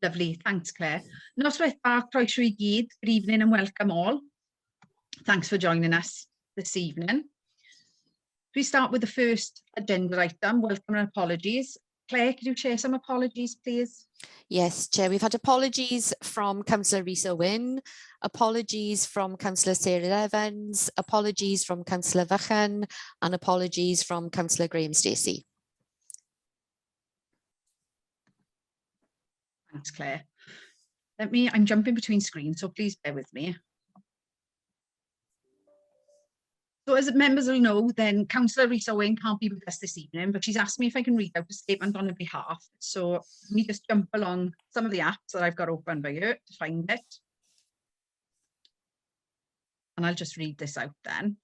Lovely, thanks Claire. Noswaith bach croeso I gyd, good evening and welcome all. Thanks for joining us this evening. We start with the first agenda item, welcome and apologies. Claire, could you share some apologies, please? Yes, Chair, we've had apologies from Councillor Rhys Owen, apologies from Councillor Sarah Evans, apologies from Councillor Vychan, and apologies from Councillor Graham Stacey. Thanks, Claire. I'm jumping between screens, so please bear with me. So as members will know, then Councillor Rhys Owen can't be with us this evening, but she's asked me if I can read out a statement on her behalf. So let me just jump along some of the apps that I've got open by her to find it. And I'll just read this out then.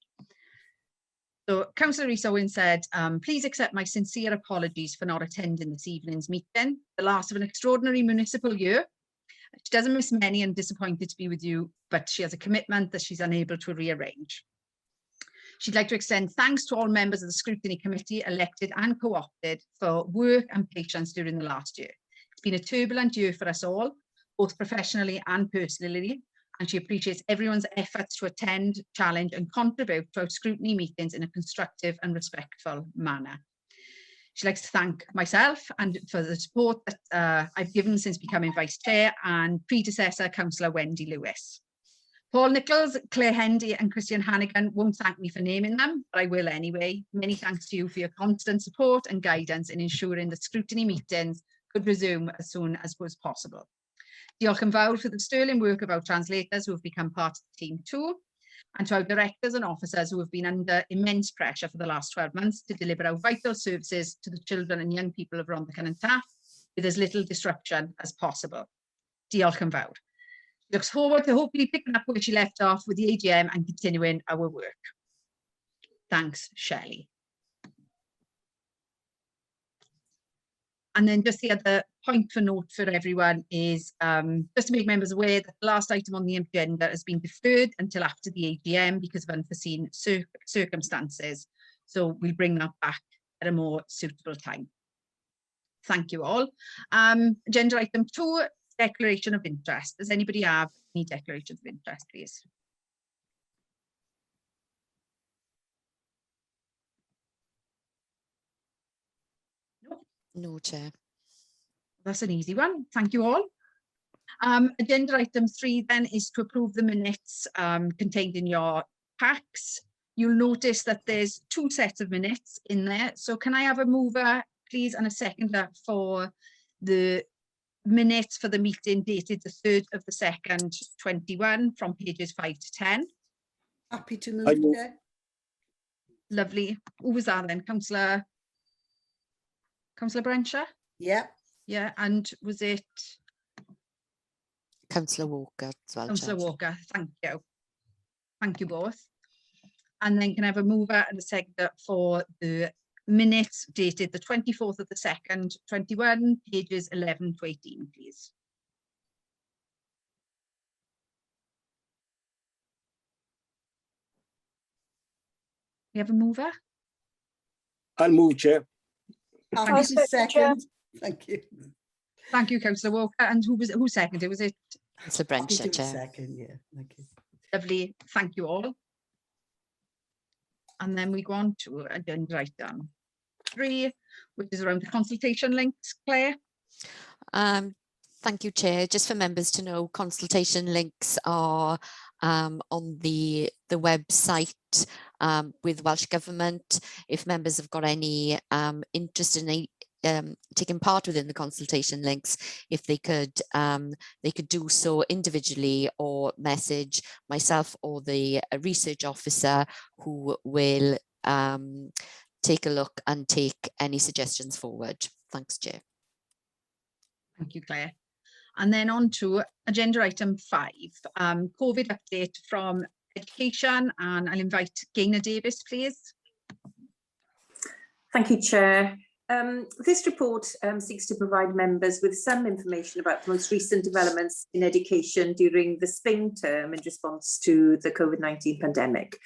So Councillor Rhys Owen said, please accept my sincere apologies for not attending this evening's meeting, the last of an extraordinary municipal year. She doesn't miss many and disappointed to be with you, but she has a commitment that she's unable to rearrange. She'd like to extend thanks to all members of the Scrutiny Committee, elected and co-opted, for work and patience during the last year. It's been a turbulent year for us all, both professionally and personally, and she appreciates everyone's efforts to attend, challenge and contribute to our scrutiny meetings in a constructive and respectful manner. She'd like to thank myself and for the support that I've given since becoming Vice Chair and predecessor Councillor Wendy Lewis. Paul Nichols, Claire Hendy and Christian Hannigan won't thank me for naming them, but I will anyway. Many thanks to you for your constant support and guidance in ensuring that scrutiny meetings could resume as soon as was possible. Diolch yn fawr for the sterling work of our translators who have become part of the team too, and to our directors and officers who have been under immense pressure for the last 12 months to deliver our vital services to the children and young people of Rhondda and Taff with as little disruption as possible. Diolch yn fawr. She looks forward to hopefully picking up where she left off with the AGM and continuing our work. Thanks, Shelley. And then just the other point for note for everyone is just to make members aware that the last item on the agenda has been deferred until after the AGM because of unforeseen circumstances. So we'll bring that back at a more suitable time. Thank you all. Agenda item 2, declaration of interest. Does anybody have any declarations of interest, please? No, Chair. That's an easy one. Thank you all. Agenda item 3 then is to approve the minutes contained in your packs. You'll notice that there's 2 sets of minutes in there. So can I have a mover, please, and a seconder for the minutes for the meeting dated the 3rd of the 2nd, 21 from pages 5 to 10. Happy to move there. Lovely. Who was that then? Councillor Brenshaw? Yeah. Yeah, and was it? Councillor Walker as well. Councillor Walker, thank you. Thank you both. And then can I have a mover and a seconder for the minutes dated the 24th of the 2nd, 21, pages 11 to 18, please. We have a mover? I'll move, Chair. Happy to second. Thank you. Thank you, Councillor Walker. And who seconded? Was it? Councillor Brenshaw, Chair. Second, yeah. Thank you. Lovely. Thank you all. And then we go on to agenda item 3, which is around the consultation links. Claire? Thank you, Chair. Just for members to know, consultation links are on the website with Welsh Government. If members have got any interest in taking part within the consultation links, if they could do so individually or message myself or the research officer who will take a look and take any suggestions forward. Thanks, Chair. Thank you, Claire. And then on to agenda item 5, COVID update from Education, and I'll invite Gaynor Davis, please. Thank you, Chair. This report seeks to provide members with some information about the most recent developments in education during the spring term in response to the COVID-19 pandemic.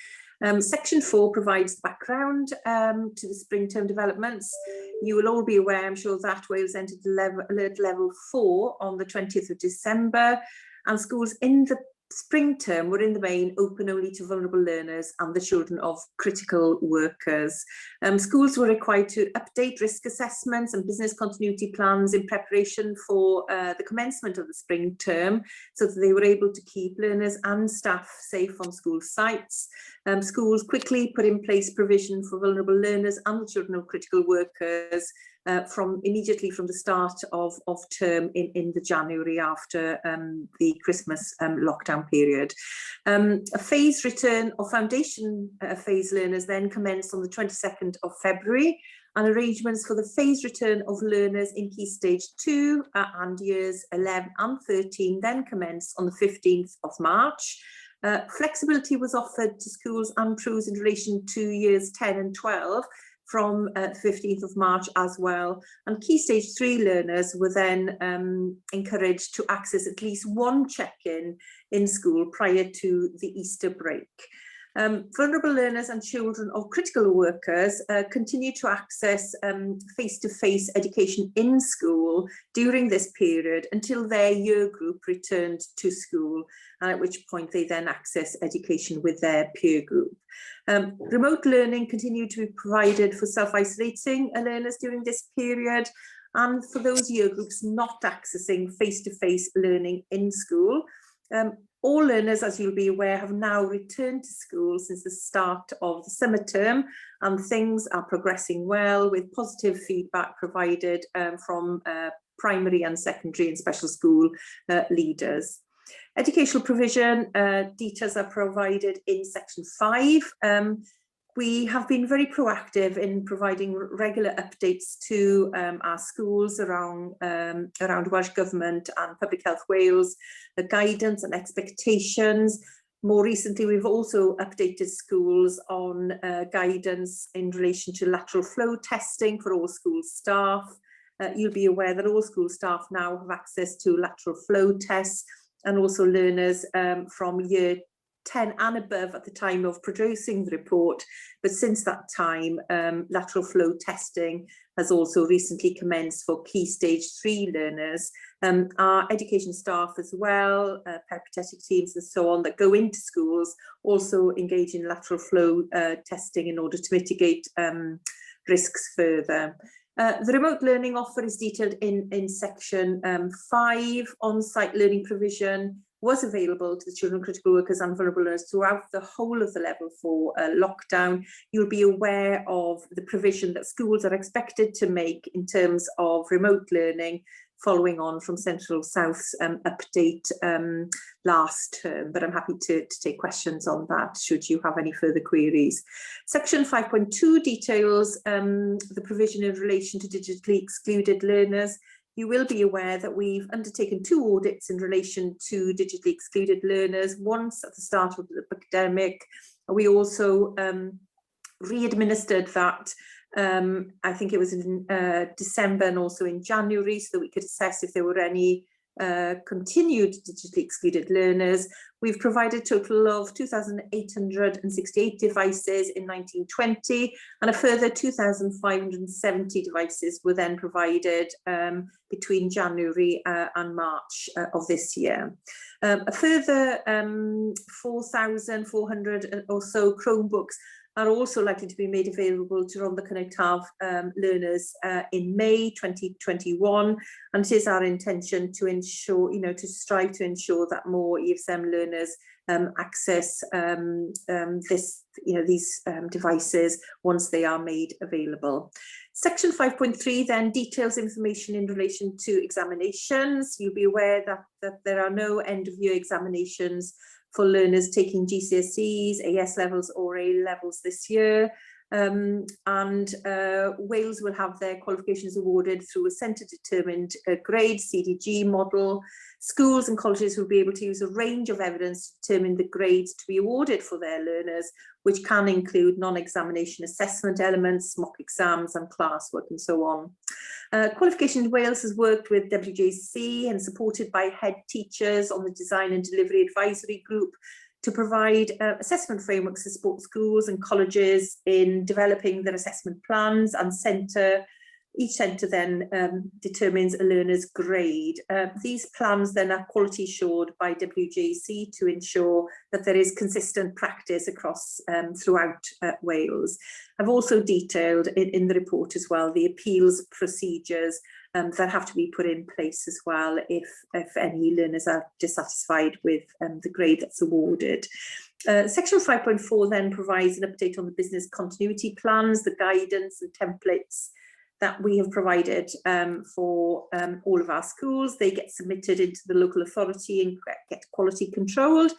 Section 4 provides the background to the spring term developments. You will all be aware, I'm sure, that Wales entered alert level 4 on the 20th of December, and schools in the spring term were in the main open only to vulnerable learners and the children of critical workers. Schools were required to update risk assessments and business continuity plans in preparation for the commencement of the spring term, so that they were able to keep learners and staff safe on school sites. Schools quickly put in place provision for vulnerable learners and the children of critical workers immediately from the start of term in the January after the Christmas lockdown period. A phased return of foundation phase learners then commenced on the 22nd of February, and arrangements for the phased return of learners in Key Stage 2 and years 11 and 13 then commenced on the 15th of March. Flexibility was offered to schools and crews in relation to years 10 and 12 from 15th of March as well, and Key Stage 3 learners were then encouraged to access at least one check-in in school prior to the Easter break. Vulnerable learners and children of critical workers continue to access face-to-face education in school during this period until their year group returned to school, and at which point they then access education with their peer group. Remote learning continued to be provided for self-isolating learners during this period, and for those year groups not accessing face-to-face learning in school. All learners, as you'll be aware, have now returned to school since the start of the summer term, and things are progressing well, with positive feedback provided from primary and secondary and special school leaders. Educational provision details are provided in section 5. We have been very proactive in providing regular updates to our schools around Welsh Government and Public Health Wales, the guidance and expectations. More recently, we've also updated schools on guidance in relation to lateral flow testing for all school staff. You'll be aware that all school staff now have access to lateral flow tests, and also learners from year 10 and above at the time of producing the report, but since that time lateral flow testing has also recently commenced for Key Stage 3 learners. Our education staff as well, peripatetic teams and so on that go into schools also engage in lateral flow testing in order to mitigate risks further. The remote learning offer is detailed in section 5. On-site learning provision was available to the children, critical workers and vulnerable learners throughout the whole of the level 4 lockdown. You'll be aware of the provision that schools are expected to make in terms of remote learning, following on from Central South's update last term, but I'm happy to take questions on that should you have any further queries. Section 5.2 details the provision in relation to digitally excluded learners. You will be aware that we've undertaken 2 audits in relation to digitally excluded learners, once at the start of the academic. We also re-administered that, I think it was in December and also in January, so that we could assess if there were any continued digitally excluded learners. We've provided a total of 2,868 devices in 1920, and a further 2,570 devices were then provided between January and March of this year. A further 4,400 or so Chromebooks are also likely to be made available to Rhondda Cynon Taf learners in May 2021, and it is our intention to ensure, to strive to ensure that more EFSM learners access these devices once they are made available. Section 5.3 then details information in relation to examinations. You'll be aware that there are no end of year examinations for learners taking GCSEs, AS levels or A levels this year. Wales will have their qualifications awarded through a centre determined grade CDG model. Schools and colleges will be able to use a range of evidence to determine the grades to be awarded for their learners, which can include non-examination assessment elements, mock exams and classwork and so on. Qualifications Wales has worked with WJC and supported by head teachers on the design and delivery advisory group to provide assessment frameworks to support schools and colleges in developing their assessment plans, and each centre then determines a learner's grade. These plans then are quality assured by WJC to ensure that there is consistent practice across throughout Wales. I've also detailed in the report as well the appeals procedures that have to be put in place as well if any learners are dissatisfied with the grade that's awarded. Section 5.4 then provides an update on the business continuity plans, the guidance and templates that we have provided for all of our schools. They get submitted into the local authority and get quality controlled.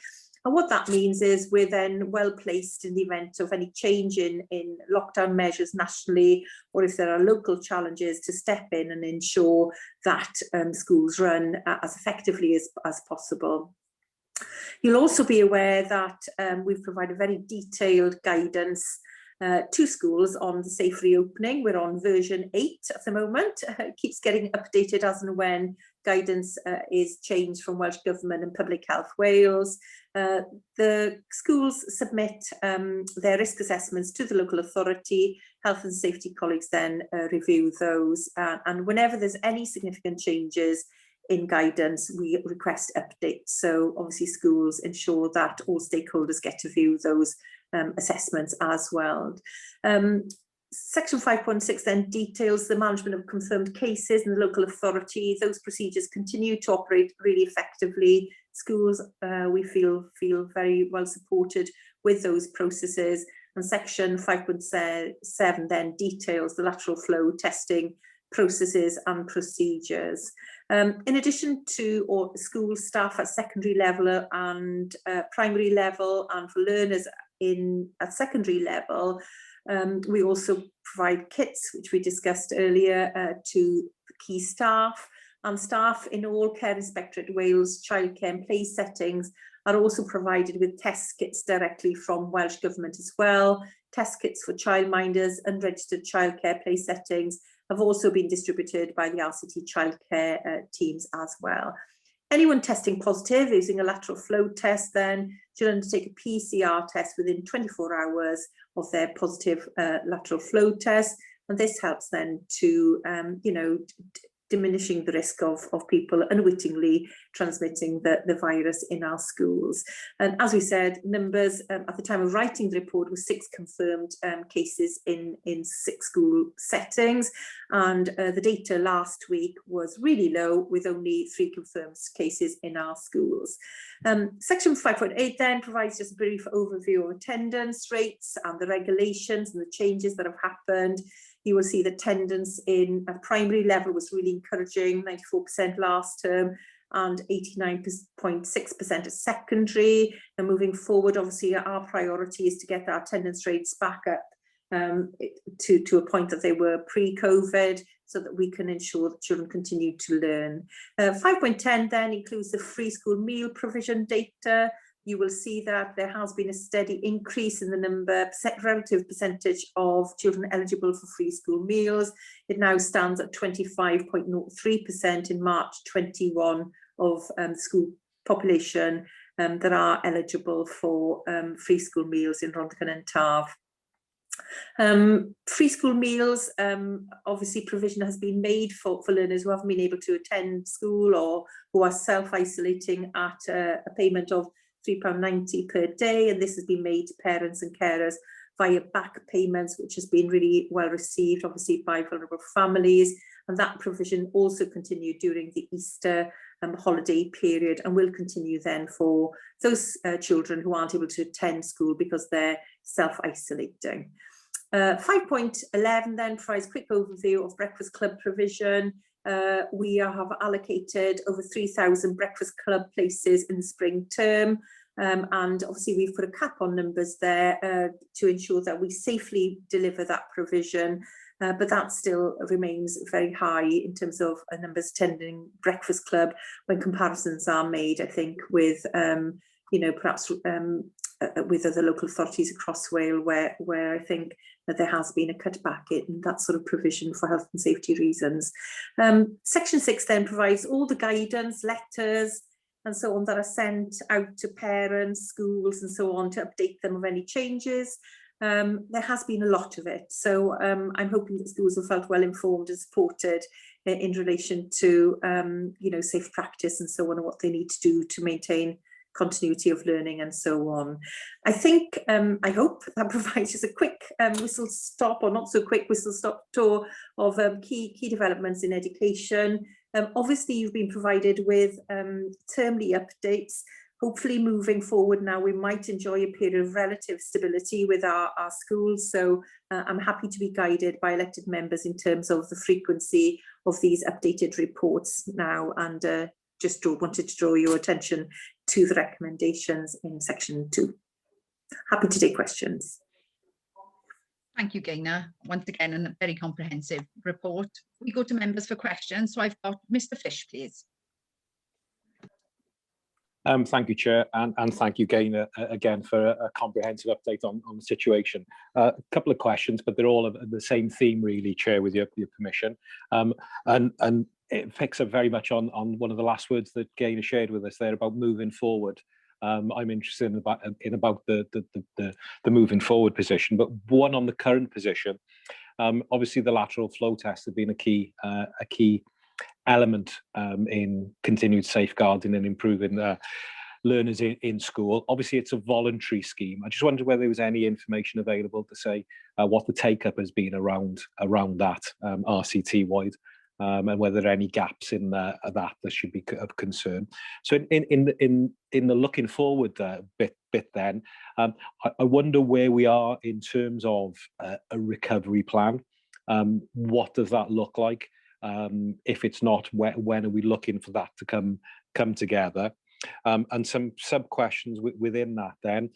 And what that means is we're then well placed in the event of any change in lockdown measures nationally, or if there are local challenges, to step in and ensure that schools run as effectively as possible. You'll also be aware that we've provided very detailed guidance to schools on the safe reopening. We're on version 8 at the moment. It keeps getting updated as and when guidance is changed from Welsh Government and Public Health Wales. The schools submit their risk assessments to the local authority. Health and safety colleagues then review those, and whenever there's any significant changes in guidance, we request updates. So obviously schools ensure that all stakeholders get to view those assessments as well. Section 5.6 then details the management of confirmed cases in the local authority. Those procedures continue to operate really effectively. Schools, we feel very well supported with those processes. And section 5.7 then details the lateral flow testing processes and procedures. In addition to school staff at secondary level and primary level, and for learners at secondary level, we also provide kits, which we discussed earlier, to key staff, and staff in all Care Inspectorate Wales childcare and play settings are also provided with test kits directly from Welsh Government as well. Test kits for childminders and registered childcare play settings have also been distributed by the RCT childcare teams as well. Anyone testing positive using a lateral flow test then should undertake a PCR test within 24 hours of their positive lateral flow test. And this helps then to, diminishing the risk of people unwittingly transmitting the virus in our schools. And as we said, numbers at the time of writing the report was 6 confirmed cases in 6 school settings, and the data last week was really low, with only 3 confirmed cases in our schools. Section 5.8 then provides just a brief overview of attendance rates and the regulations and the changes that have happened. You will see the attendance in a primary level was really encouraging, 94% last term and 89.6% at secondary. And moving forward, obviously our priority is to get our attendance rates back up to a point that they were pre-COVID, so that we can ensure that children continue to learn. 5.10 then includes the free school meal provision data. You will see that there has been a steady increase in the relative percentage of children eligible for free school meals. It now stands at 25.03% in March 21 of the school population that are eligible for free school meals in Rhondda and Taf. Free school meals, obviously provision has been made for learners who haven't been able to attend school or who are self-isolating at a payment of £3.90 per day, and this has been made to parents and carers via back payments, which has been really well received, obviously, by vulnerable families. And that provision also continued during the Easter holiday period, and will continue then for those children who aren't able to attend school because they're self-isolating. 5.11 then provides a quick overview of breakfast club provision. We have allocated over 3,000 breakfast club places in the spring term, and obviously we've put a cap on numbers there to ensure that we safely deliver that provision, but that still remains very high in terms of numbers attending breakfast club when comparisons are made, I think, with perhaps with other local authorities across Wales, where I think that there has been a cutback in that sort of provision for health and safety reasons. Section 6 then provides all the guidance, letters, and so on that are sent out to parents, schools and so on to update them of any changes. There has been a lot of it, so I'm hoping that schools have felt well informed and supported in relation to safe practice and so on, and what they need to do to maintain continuity of learning and so on. I think, I hope that provides us a quick whistle stop, or not so quick whistle stop tour of key developments in education. Obviously you've been provided with termly updates. Hopefully moving forward now we might enjoy a period of relative stability with our schools, so I'm happy to be guided by elected members in terms of the frequency of these updated reports now, and wanted to draw your attention to the recommendations in section 2. Happy to take questions. Thank you, Gaynor. Once again, a very comprehensive report. We go to members for questions. So I've got Mr. Fish, please. Thank you, Chair, and thank you, Gaynor, again for a comprehensive update on the situation. A couple of questions, but they're all of the same theme, really, Chair, with your permission. And it picks up very much on one of the last words that Gaynor shared with us there about moving forward. I'm interested in about the moving forward position, but one on the current position. Obviously, the lateral flow tests have been a key element in continued safeguarding and improving learners in school. Obviously, it's a voluntary scheme. I just wondered whether there was any information available to say what the take-up has been around that RCT-wide, and whether there are any gaps in that should be of concern. So in the looking forward bit then, I wonder where we are in terms of a recovery plan. What does that look like? If it's not, when are we looking for that to come together? And some sub questions within that then.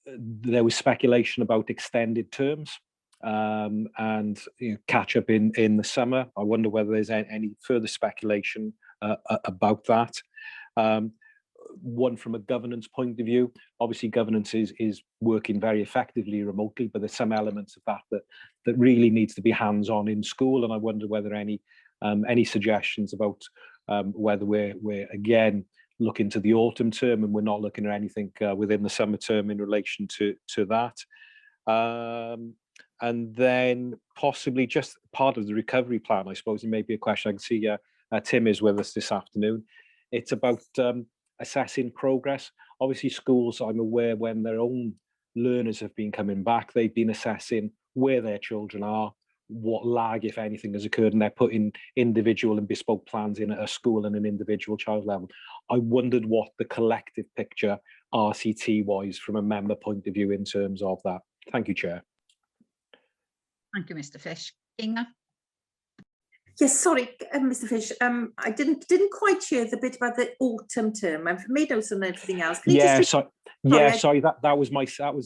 There was speculation about extended terms and catch up in the summer. I wonder whether there's any further speculation about that. One from a governance point of view, obviously governance is working very effectively remotely, but there's some elements of that really needs to be hands-on in school, and I wonder whether any suggestions about whether we're again looking to the autumn term and we're not looking at anything within the summer term in relation to that. And then possibly just part of the recovery plan, I suppose, it may be a question. I can see Tim is with us this afternoon. It's about assessing progress. Obviously schools, I'm aware, when their own learners have been coming back, they've been assessing where their children are, what lag, if anything, has occurred, and they're putting individual and bespoke plans in at a school and an individual child level. I wondered what the collective picture RCT-wise from a member point of view in terms of that. Thank you, Chair. Thank you, Mr. Fish. Inga? Yes, sorry, Mr. Fish. I didn't quite hear the bit about the autumn term. I've made notes on everything else. Can you just sorry, that was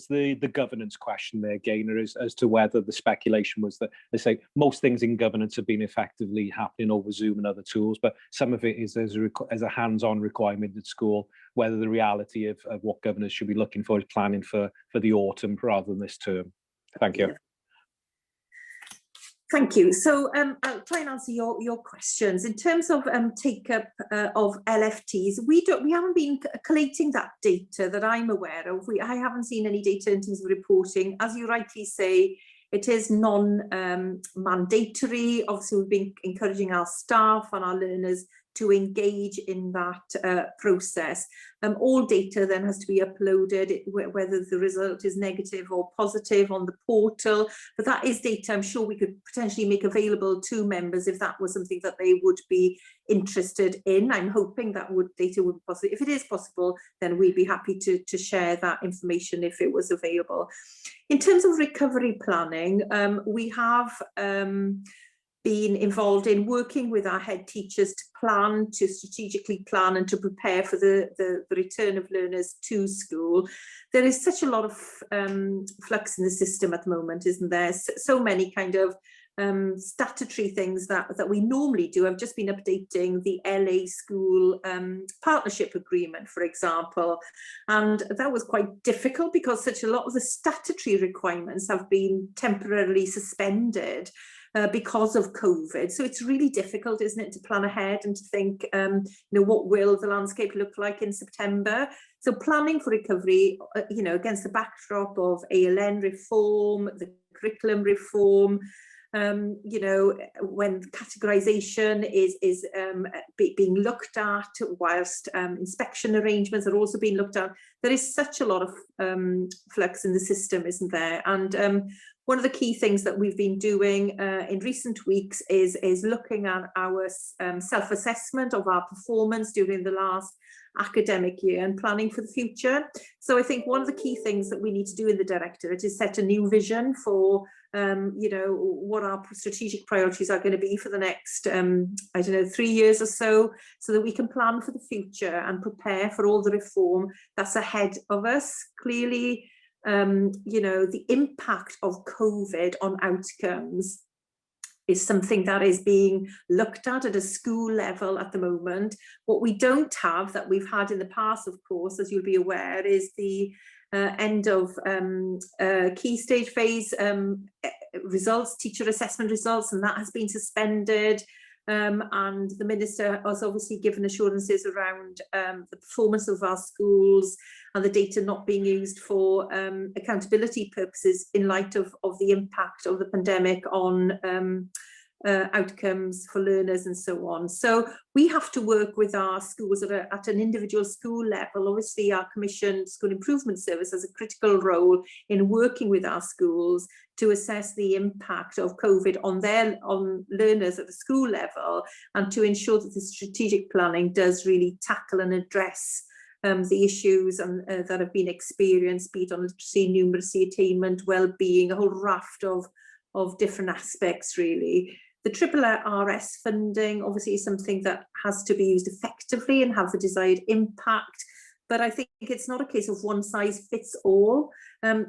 the governance question there, Gaynor, as to whether the speculation was that, they say most things in governance have been effectively happening over Zoom and other tools, but some of it is as a hands-on requirement at school, whether the reality of what governors should be looking for is planning for the autumn rather than this term. Thank you. Thank you. So I'll try and answer your questions. In terms of take-up of LFTs, we haven't been collating that data that I'm aware of. I haven't seen any data in terms of reporting. As you rightly say, it is non-mandatory. Obviously, we've been encouraging our staff and our learners to engage in that process. All data then has to be uploaded, whether the result is negative or positive, on the portal. But that is data I'm sure we could potentially make available to members if that was something that they would be interested in. I'm hoping that data would be possible. If it is possible, then we'd be happy to share that information if it was available. In terms of recovery planning, we have been involved in working with our head teachers to strategically plan and to prepare for the return of learners to school. There is such a lot of flux in the system at the moment, isn't there? So many kind of statutory things that we normally do. I've just been updating the LA school partnership agreement, for example, and that was quite difficult because such a lot of the statutory requirements have been temporarily suspended. because of COVID. So it's really difficult, isn't it, to plan ahead and to think, you know, what will the landscape look like in September? So planning for recovery, you know, against the backdrop of ALN reform, the curriculum reform, you know, when categorisation is being looked at, whilst inspection arrangements are also being looked at, there is such a lot of flux in the system, isn't there? And one of the key things that we've been doing in recent weeks is looking at our self-assessment of our performance during the last academic year and planning for the future. So I think one of the key things that we need to do in the Directorate is set a new vision for you know, what our strategic priorities are going to be for the next, I don't know, 3 years or so that we can plan for the future and prepare for all the reform that's ahead of us. Clearly, you know, the impact of COVID on outcomes is something that is being looked at a school level at the moment. What we don't have, that we've had in the past, of course, as you'll be aware, is the end of key stage phase results, teacher assessment results, and that has been suspended. And the Minister has obviously given assurances around the performance of our schools and the data not being used for accountability purposes in light of the impact of the pandemic on outcomes for learners and so on. So we have to work with our schools at an individual school level. Obviously, our Commission School Improvement Service has a critical role in working with our schools to assess the impact of COVID on learners at the school level, and to ensure that the strategic planning does really tackle and address the issues that have been experienced, be it on literacy, numeracy, attainment, well-being, a whole raft of different aspects, really. The RRS funding obviously is something that has to be used effectively and have the desired impact, but I think it's not a case of one size fits all.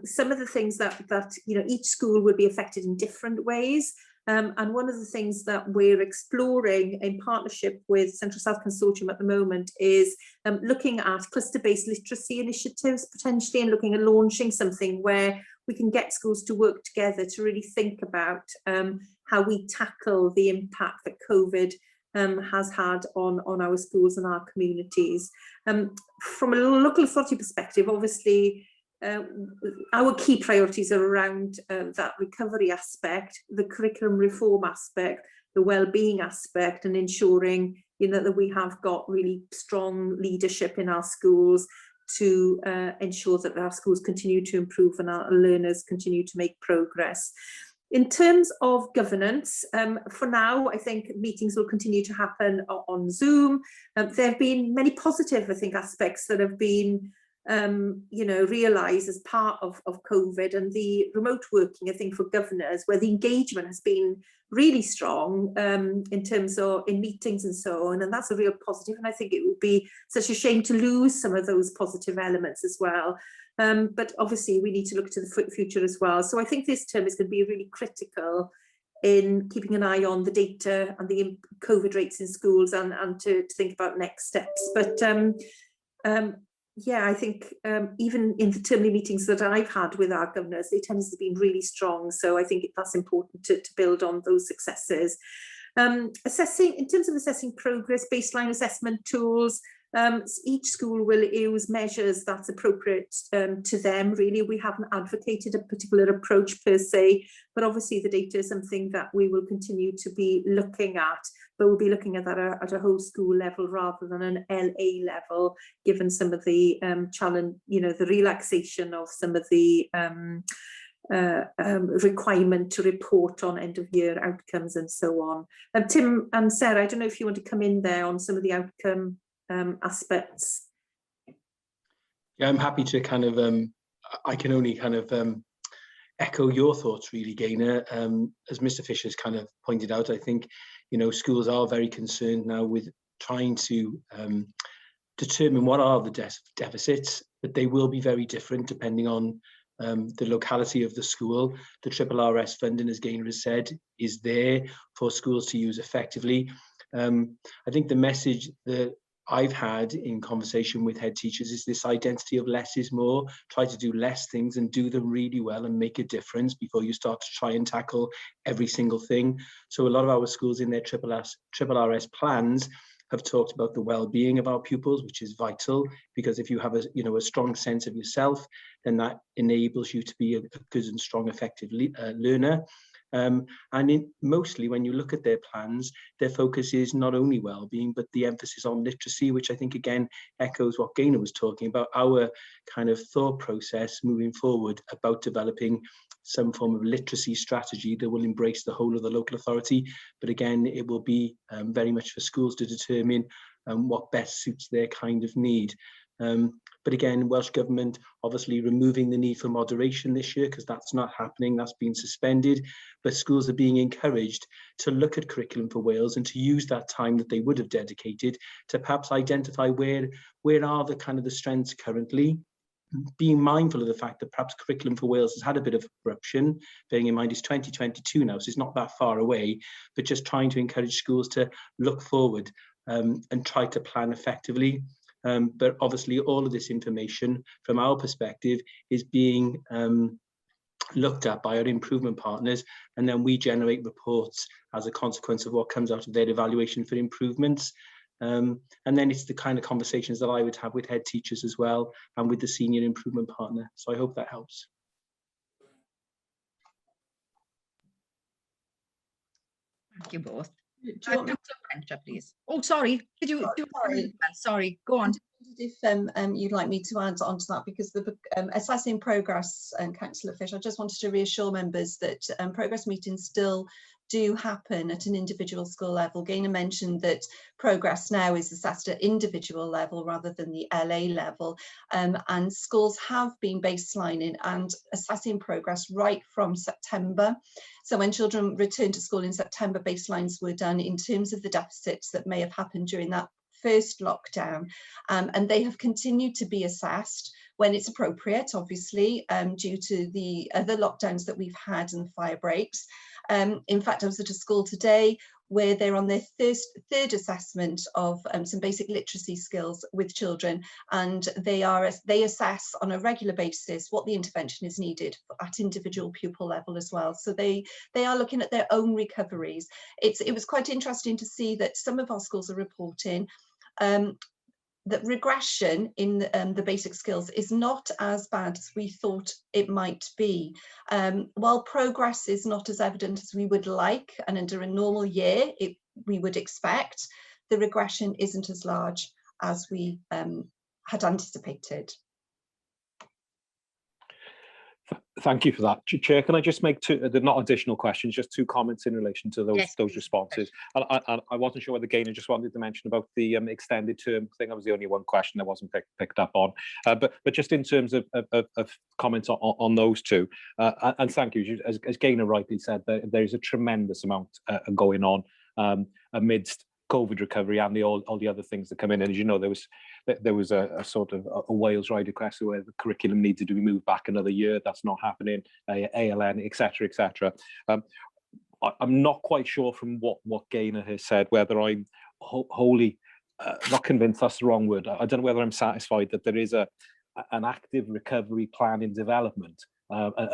Some of the things that you know, each school will be affected in different ways. And one of the things that we're exploring in partnership with Central South Consortium at the moment is looking at cluster-based literacy initiatives potentially, and looking at launching something where we can get schools to work together to really think about how we tackle the impact that COVID has had on our schools and our communities. From a local authority perspective, obviously, our key priorities are around that recovery aspect, the curriculum reform aspect, the well-being aspect, and ensuring, you know, that we have got really strong leadership in our schools to ensure that our schools continue to improve and our learners continue to make progress. In terms of governance, for now, I think meetings will continue to happen on Zoom. There have been many positive, I think, aspects that have been you know, realised as part of COVID, and the remote working, I think, for governors, where the engagement has been really strong in terms of in meetings and so on, and that's a real positive. And I think it would be such a shame to lose some of those positive elements as well. But obviously we need to look to the future as well. So I think this term is going to be really critical in keeping an eye on the data and the COVID rates in schools, and to think about next steps. But yeah, I think even in the termly meetings that I've had with our governors, the attendance has been really strong. So I think that's important to build on those successes. Assessing, in terms of assessing progress, baseline assessment tools, each school will use measures that's appropriate to them. Really, we haven't advocated a particular approach per se, but obviously the data is something that we will continue to be looking at, but we'll be looking at that at a whole school level rather than an LA level, given some of the challenge, you know, the relaxation of some of the requirement to report on end of year outcomes and so on. Tim and Sarah, I don't know if you want to come in there on some of the outcome aspects. Yeah, I'm happy to kind of, I can only kind of echo your thoughts really, Gaynor. As Mr. Fisher's kind of pointed out, I think, you know, schools are very concerned now with trying to determine what are the deficits, but they will be very different depending on the locality of the school. The RRS funding, as Gaynor has said, is there for schools to use effectively. I think the message that I've had in conversation with head teachers is this identity of less is more. Try to do less things and do them really well and make a difference before you start to try and tackle every single thing. So a lot of our schools in their RRS plans have talked about the well-being of our pupils, which is vital, because if you have a strong sense of yourself, then that enables you to be a good and strong, effective learner. Mostly when you look at their plans, their focus is not only well-being, but the emphasis on literacy, which I think again echoes what Gaynor was talking about, our kind of thought process moving forward about developing some form of literacy strategy that will embrace the whole of the local authority. But again, it will be very much for schools to determine what best suits their kind of need. But again, Welsh Government obviously removing the need for moderation this year, because that's not happening, that's been suspended. But schools are being encouraged to look at Curriculum for Wales and to use that time that they would have dedicated to perhaps identify where are the kind of the strengths currently, being mindful of the fact that perhaps Curriculum for Wales has had a bit of corruption, bearing in mind it's 2022 now, so it's not that far away, but just trying to encourage schools to look forward and try to plan effectively. But obviously all of this information from our perspective is being looked at by our improvement partners, and then we generate reports as a consequence of what comes out of their evaluation for improvements. And then it's the kind of conversations that I would have with head teachers as well, and with the senior improvement partner. So I hope that helps. Thank you both. Do you want me Councillor French, please. Oh, sorry. Did you? sorry. Sorry. Go on. If you'd like me to add on to that, because the assessing progress, and Councillor Fish, I just wanted to reassure members that progress meetings still do happen at an individual school level. Gaynor mentioned that progress now is assessed at individual level rather than the LA level, and schools have been baselining and assessing progress right from September. So when children returned to school in September, baselines were done in terms of the deficits that may have happened during that first lockdown, and they have continued to be assessed when it's appropriate, obviously, due to the other lockdowns that we've had and fire breaks. In fact, I was at a school today where they're on their third assessment of some basic literacy skills with children, and they assess on a regular basis what the intervention is needed at individual pupil level as well. So they are looking at their own recoveries. It was quite interesting to see that some of our schools are reporting that regression in the basic skills is not as bad as we thought it might be. While progress is not as evident as we would like, and under a normal year we would expect, the regression isn't as large as we had anticipated. Thank you for that. Chair, can I just make two, they're not additional questions, just two comments in relation to those, Yes, those please. responses. I wasn't sure whether Gaynor just wanted to mention about the extended term thing. That was the only one question that wasn't picked up on. But just in terms of comments on those two, and thank you, as Gaynor rightly said, there's a tremendous amount going on amidst COVID recovery and all the other things that come in. And as you know, there was a sort of a Wales Ride request where the curriculum needed to be moved back another year. That's not happening. ALN, etc., etc. I'm not quite sure from what Gaynor has said whether I'm wholly not convinced. That's the wrong word. I don't know whether I'm satisfied that there is an active recovery plan in development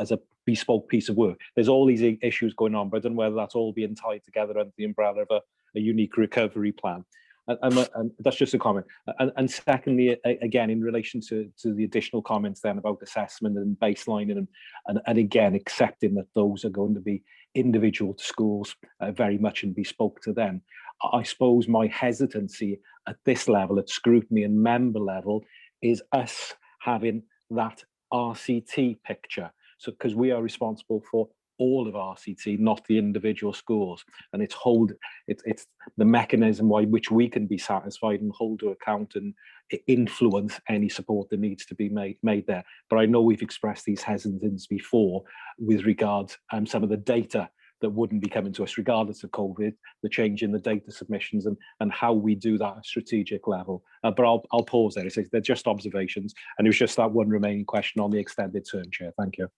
as a bespoke piece of work. There's all these issues going on, but I don't know whether that's all being tied together under the umbrella of a unique recovery plan. And that's just a comment. And secondly, again, in relation to the additional comments then about assessment and baselining and again, accepting that those are going to be individual to schools very much and bespoke to them. I suppose my hesitancy at this level, at scrutiny and member level, is us having that RCT picture. So, because we are responsible for all of RCT, not the individual schools, and it's the mechanism by which we can be satisfied and hold to account and influence any support that needs to be made there. But I know we've expressed these hesitancies before with regards some of the data that wouldn't be coming to us regardless of COVID, the change in the data submissions and how we do that at a strategic level. But I'll pause there. They're just observations, and it was just that one remaining question on the extended term, Chair. Thank you.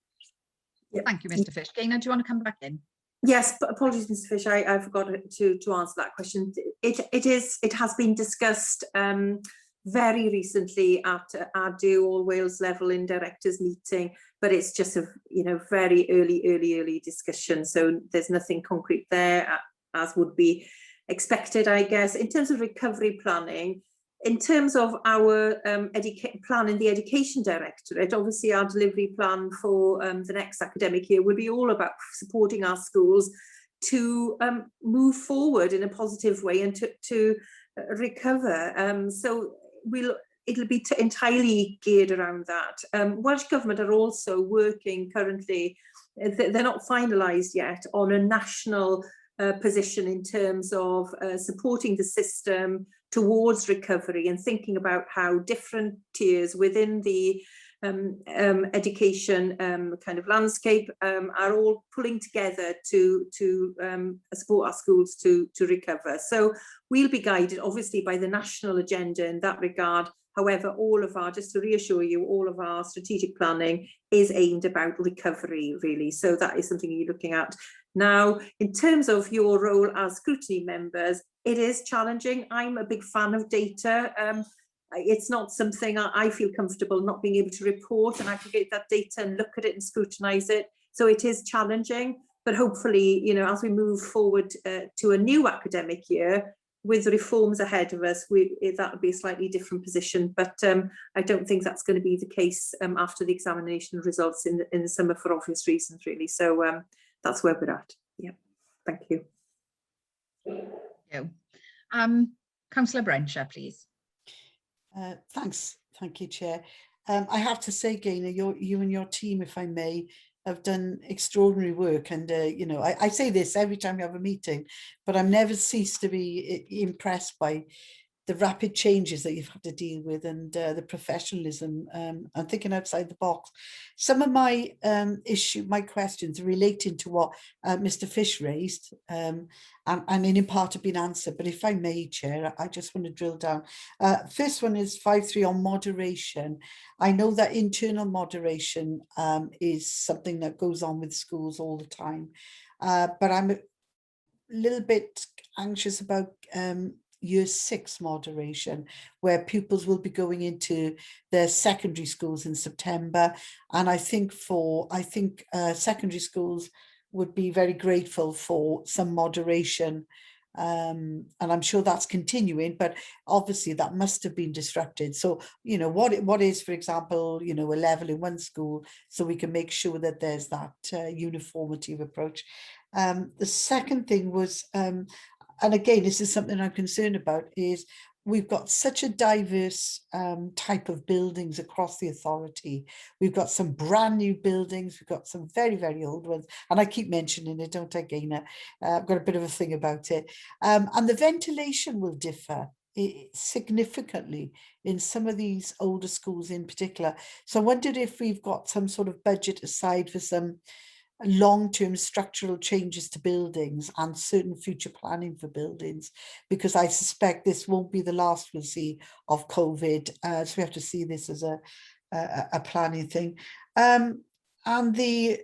Thank you, Mr. Fish. Gaynor, do you want to come back in? Yes, but apologies, Mr. Fish, I forgot to answer that question. It has been discussed very recently at ADU All Wales level in directors meeting, but it's just a very early discussion. So there's nothing concrete there, as would be expected, I guess. In terms of recovery planning, in terms of our plan in the Education Directorate, obviously our delivery plan for the next academic year will be all about supporting our schools to move forward in a positive way and to recover. So it'll be entirely geared around that. Welsh Government are also working currently, they're not finalised yet, on a national position in terms of supporting the system towards recovery and thinking about how different tiers within the education kind of landscape are all pulling together to support our schools to recover. So we'll be guided obviously by the national agenda in that regard. However, just to reassure you, all of our strategic planning is aimed about recovery, really. So that is something you're looking at. Now, in terms of your role as scrutiny members, it is challenging. I'm a big fan of data. It's not something I feel comfortable not being able to report and aggregate that data and look at it and scrutinise it. So it is challenging, but hopefully, as we move forward to a new academic year, with reforms ahead of us, that would be a slightly different position. But I don't think that's going to be the case after the examination results in the summer for obvious reasons, really. So that's where we're at. Yeah, thank you. Councillor Brenshaw, please. Thanks. Thank you, Chair. I have to say, Gaynor, you and your team, if I may, have done extraordinary work. And, I say this every time we have a meeting, but I'm never ceased to be impressed by the rapid changes that you've had to deal with and the professionalism and thinking outside the box. Some of my my questions are relating to what Mr. Fish raised and in part have been answered. But if I may, Chair, I just want to drill down. First one is 5.3 on moderation. I know that internal moderation is something that goes on with schools all the time, but I'm a little bit anxious about Year 6 moderation, where pupils will be going into their secondary schools in September. And I think secondary schools would be very grateful for some moderation. And I'm sure that's continuing, but obviously that must have been disrupted. So, what is, for example, a level in one school, so we can make sure that there's that uniformity of approach. The second thing was, and again, this is something I'm concerned about, is we've got such a diverse type of buildings across the authority. We've got some brand new buildings, we've got some very, very old ones, and I keep mentioning it, don't I, Gaynor? I've got a bit of a thing about it. And the ventilation will differ significantly in some of these older schools in particular. So I wondered if we've got some sort of budget aside for some long-term structural changes to buildings and certain future planning for buildings, because I suspect this won't be the last we'll see of COVID. So we have to see this as a planning thing. And the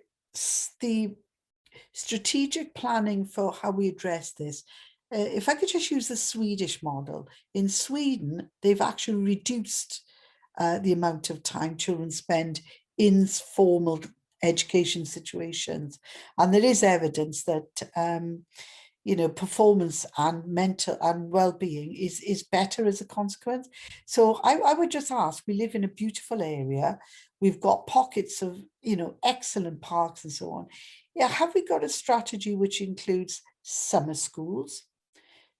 strategic planning for how we address this, if I could just use the Swedish model. In Sweden, they've actually reduced the amount of time children spend in formal education situations, and there is evidence that performance and mental and well-being is better as a consequence. So I would just ask, we live in a beautiful area, we've got pockets of excellent parks and so on. Yeah, have we got a strategy which includes summer schools?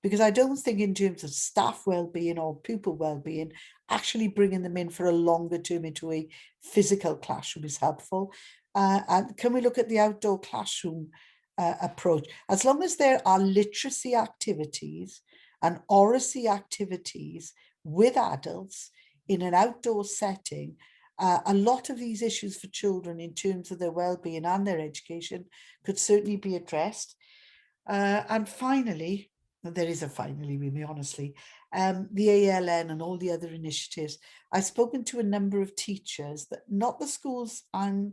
Because I don't think in terms of staff well-being or pupil well-being, actually bringing them in for a longer term into a physical classroom is helpful. And can we look at the outdoor classroom approach? As long as there are literacy activities and oracy activities with adults in an outdoor setting, a lot of these issues for children in terms of their well-being and their education could certainly be addressed. And finally, there is a finally, really honestly, the ALN and all the other initiatives. I've spoken to a number of teachers, that not the schools I'm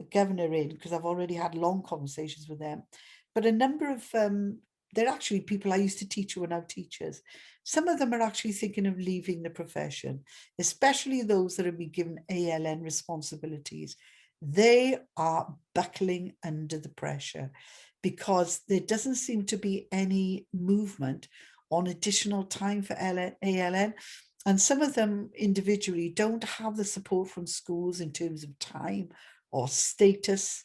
the governor in, because I've already had long conversations with them, but a number of they're actually people I used to teach who are now teachers. Some of them are actually thinking of leaving the profession, especially those that have been given ALN responsibilities. They are buckling under the pressure because there doesn't seem to be any movement on additional time for ALN. And some of them individually don't have the support from schools in terms of time or status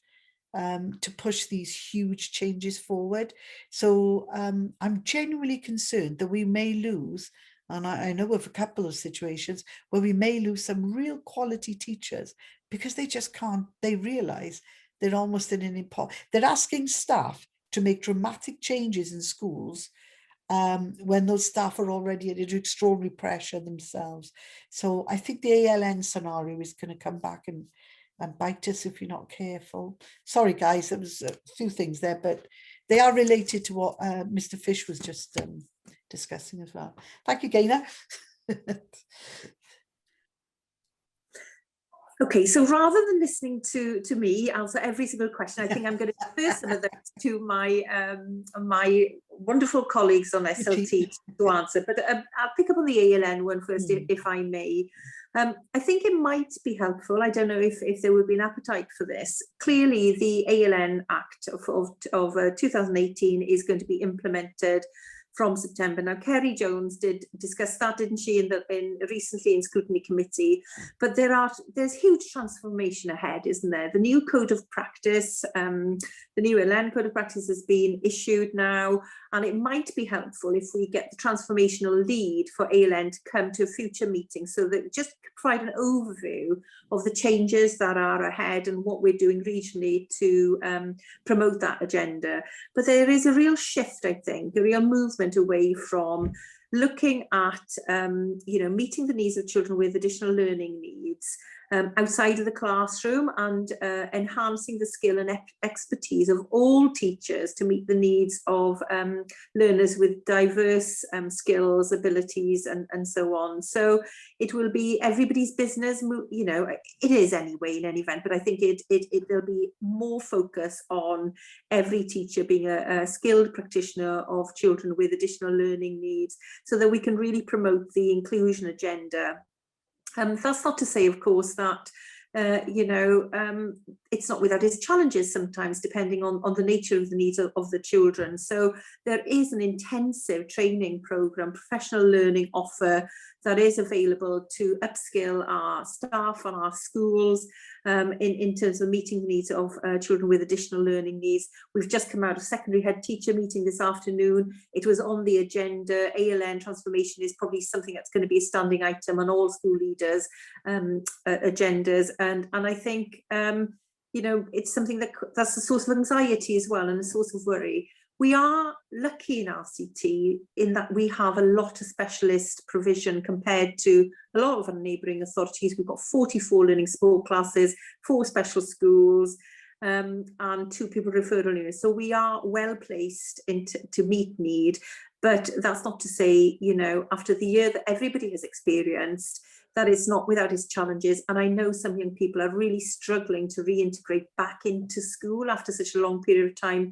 to push these huge changes forward. So I'm genuinely concerned that we may lose, and I know of a couple of situations where we may lose some real quality teachers because they just can't, they realize they're almost in an they're asking staff to make dramatic changes in schools when those staff are already at extraordinary pressure themselves. So I think the ALN scenario is going to come back and bite us if you're not careful. Sorry, guys, there was a few things there, but they are related to what Mr. Fish was just discussing as well. Thank you, Gaynor. Okay, so rather than listening to me answer every single question, I think I'm going to defer some of those to my my wonderful colleagues on SLT to answer. But I'll pick up on the ALN one first, if I may. I think it might be helpful. I don't know if there would be an appetite for this. Clearly, the ALN Act of 2018 is going to be implemented from September. Now, Kerry Jones did discuss that, didn't she, recently in scrutiny committee? But there's huge transformation ahead, isn't there? The new code of practice, the new ALN code of practice has been issued now, and it might be helpful if we get the transformational lead for ALN to come to a future meeting, so that just provide an overview of the changes that are ahead and what we're doing regionally to promote that agenda. But there is a real shift, I think, a real movement away from looking at meeting the needs of children with additional learning needs outside of the classroom, and enhancing the skill and expertise of all teachers to meet the needs of learners with diverse skills, abilities, and so on. So it will be everybody's business, it is anyway in any event, but I think there'll be more focus on every teacher being a skilled practitioner of children with additional learning needs, so that we can really promote the inclusion agenda. That's not to say, of course, that it's not without its challenges sometimes, depending on the nature of the needs of the children. So there is an intensive training programme, professional learning offer that is available to upskill our staff and our schools in terms of meeting the needs of children with additional learning needs. We've just come out of secondary head teacher meeting this afternoon. It was on the agenda. ALN transformation is probably something that's going to be a standing item on all school leaders' agendas. And I think, it's something that's a source of anxiety as well, and a source of worry. We are lucky in RCT in that we have a lot of specialist provision compared to a lot of our neighbouring authorities. We've got 44 learning support classes, 4 special schools, and 2 pupil referral units. So we are well placed to meet need. But that's not to say, after the year that everybody has experienced, that it's not without its challenges. And I know some young people are really struggling to reintegrate back into school after such a long period of time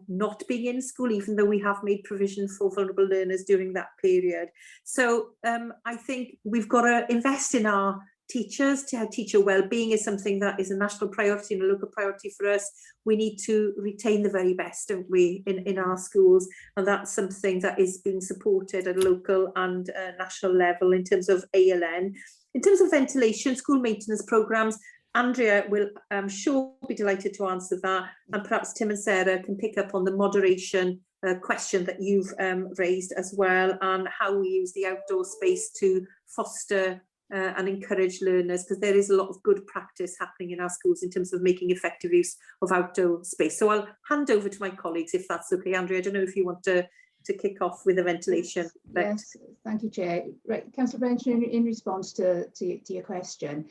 not being in school, even though we have made provision for vulnerable learners during that period. So I think we've got to invest in our teachers. Teacher well-being is something that is a national priority and a local priority for us. We need to retain the very best, don't we, in our schools, and that's something that is being supported at a local and national level in terms of ALN. In terms of ventilation, school maintenance programmes, Andrea will, I'm sure, be delighted to answer that, and perhaps Tim and Sarah can pick up on the moderation question that you've raised as well, and how we use the outdoor space to foster and encourage learners, because there is a lot of good practice happening in our schools in terms of making effective use of outdoor space. So I'll hand over to my colleagues if that's okay. Andrea, I don't know if you want to kick off with the ventilation. Yes, thank you, Chair. Right, Councillor French, in response to your question,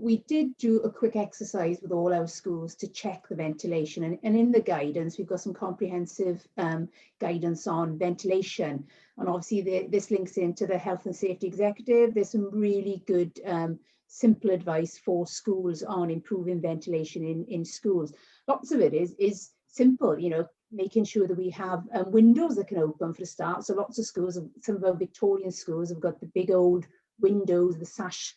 we did do a quick exercise with all our schools to check the ventilation, and in the guidance we've got some comprehensive guidance on ventilation, and obviously this links into the Health and Safety Executive. There's some really good simple advice for schools on improving ventilation in schools. Lots of it is simple, you know, making sure that we have windows that can open for a start. So lots of schools, some of our Victorian schools have got the big old windows, the sash